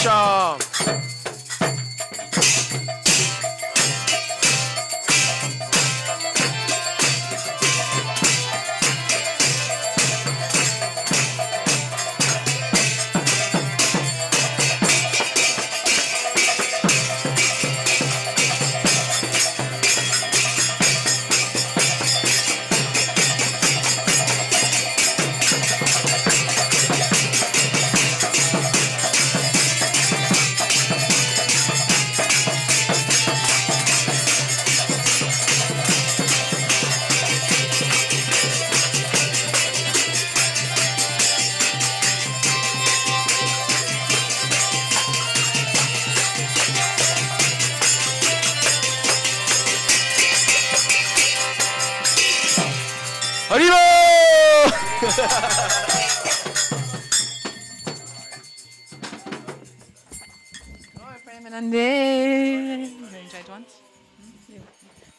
Sham. Haribo!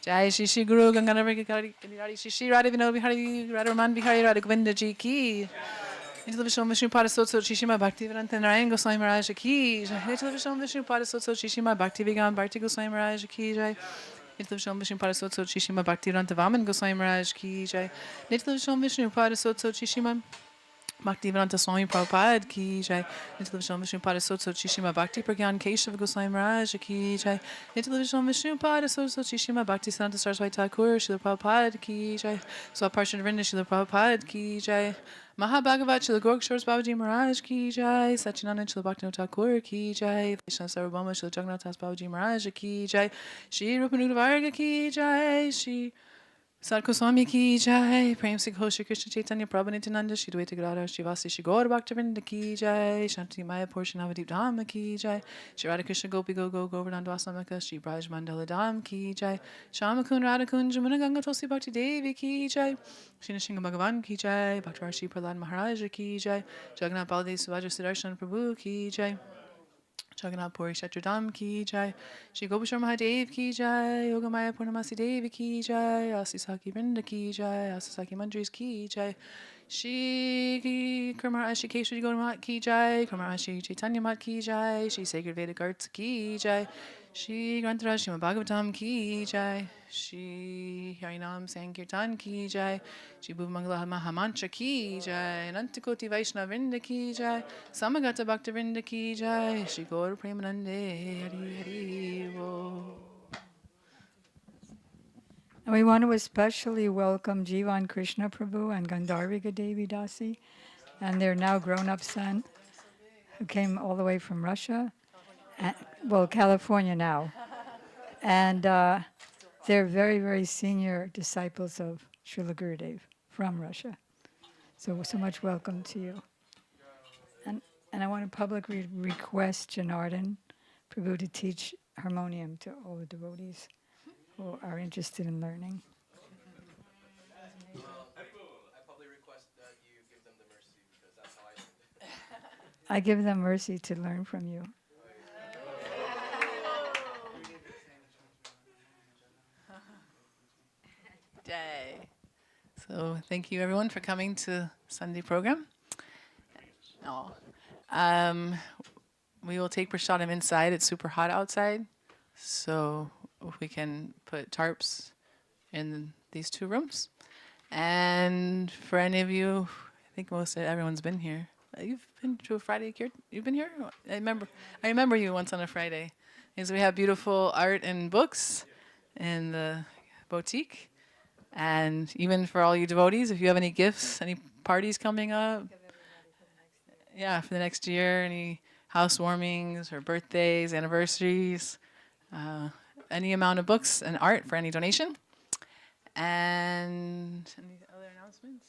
Jai Shri Shri Guru Gangadhar Giridhari Shri Shri Radha Vinod Bihari Radharaman Bihari Radha Govinda Ji Ki. Nitil Vishnu Vishnu Pada Sotso Shri Shri Bhakti Vedanta Narayan Goswami Maharaj Ki. Nitil Vishnu Vishnu Pada Sotso Shri Shri Bhakti Vegan Bharti Goswami Maharaj Ki. Jai. Nitil Vishnu Vishnu Pada Sotso Shri Shri Bhakti Vedanta Vaman Goswami Maharaj Ki. Jai. Nitil Vishnu Vishnu Pada Sotso Shri Shri Bhaktivedanta Swami Prabhupada Ki Jai. Nitil Vishnu Vishnu Pada Sotso Shri Shri Bhakti Pragyan Keshav Goswami Maharaj Ki Jai. Nitil Vishnu Vishnu Pada Sotso Shri Shri Bhakti Siddhanta Saraswati Thakur Srila Prabhupada Ki Jai. Swaparshan Vrinda Srila Prabhupada Ki Jai. Mahabhagavat Srila Gorkshores Babaji Maharaj Ki Jai. Sachinanand Srila Bhaktivinoda Thakur Ki Jai. Vaishnava Sarvabhauma Srila Jagannath Das Babaji Maharaj Ki Jai. Shri Rupanuga Varga Ki Jai. Shri Sadhu Swami Ki Jai. Prem Sikho Shri Krishna Chaitanya Prabhu Nityananda Shri Dvaita Gadadhar Shri Vasi Shri Gaur Bhaktivinoda Ki Jai. Shanti Maya Portion Navadip Dham Ki Jai. Shri Radha Krishna Gopi Go Go Govardhan Dwasamaka Shri Braj Mandala Dham Ki Jai. Shamakun Radhakun Jamuna Ganga Tulsi Bhakti Devi Ki Jai. Shri Nishinga Bhagavan Ki Jai. Bhaktivar Shri Prahlad Maharaj Ki Jai. Jagannath Baladev Subhadra Sudarshan Prabhu Ki Jai. Jagannath Puri Shetradam Ki Jai. Shri Gopishwar Mahadev Ki Jai. Yogamaya Purnamasi Devi Ki Jai. Asisaki Vrinda Ki Jai. Asisaki Mandris Ki Jai. Shri Karmar Shri Keshri Gauramat Ki Jai. Karmar Shri Chaitanya Mat Ki Jai. Shri Sacred Vedic Arts Ki Jai. Shri Grantaraj Srimad Bhagavatam Ki Jai. Shri Harinam Sankirtan Ki Jai. Shri Bhuvamangala Mahamantra Ki Jai. Nantakoti Vaishnava Vrinda Ki Jai. Samagata Bhakta Vrinda Ki Jai. Shri Gaur Premanande Hari Hari Bo. And we want to especially welcome Jivan Krishna Prabhu and Gandharvika Devi Dasi and their now grown-up son, who came all the way from Russia, well, California now. And they're very, very senior disciples of Srila Gurudev from Russia. So much welcome to you. And I want to publicly request Janardhan Prabhu to teach harmonium to all the devotees who are interested in learning. I probably request that you give them the mercy because that's how I learned. I give them mercy to learn from you. Day. So thank you everyone for coming to Sunday program. We will take prasadam inside. It's super hot outside, so if we can put tarps in these two rooms. And for any of you, I think everyone's been here. You've been to a Friday here? You've been here? I remember you once on a Friday. Because we have beautiful art and books in the boutique. And even for all you devotees, if you have any gifts, any parties coming up, for the next year, any housewarmings or birthdays, anniversaries, any amount of books and art for any donation. And any other announcements?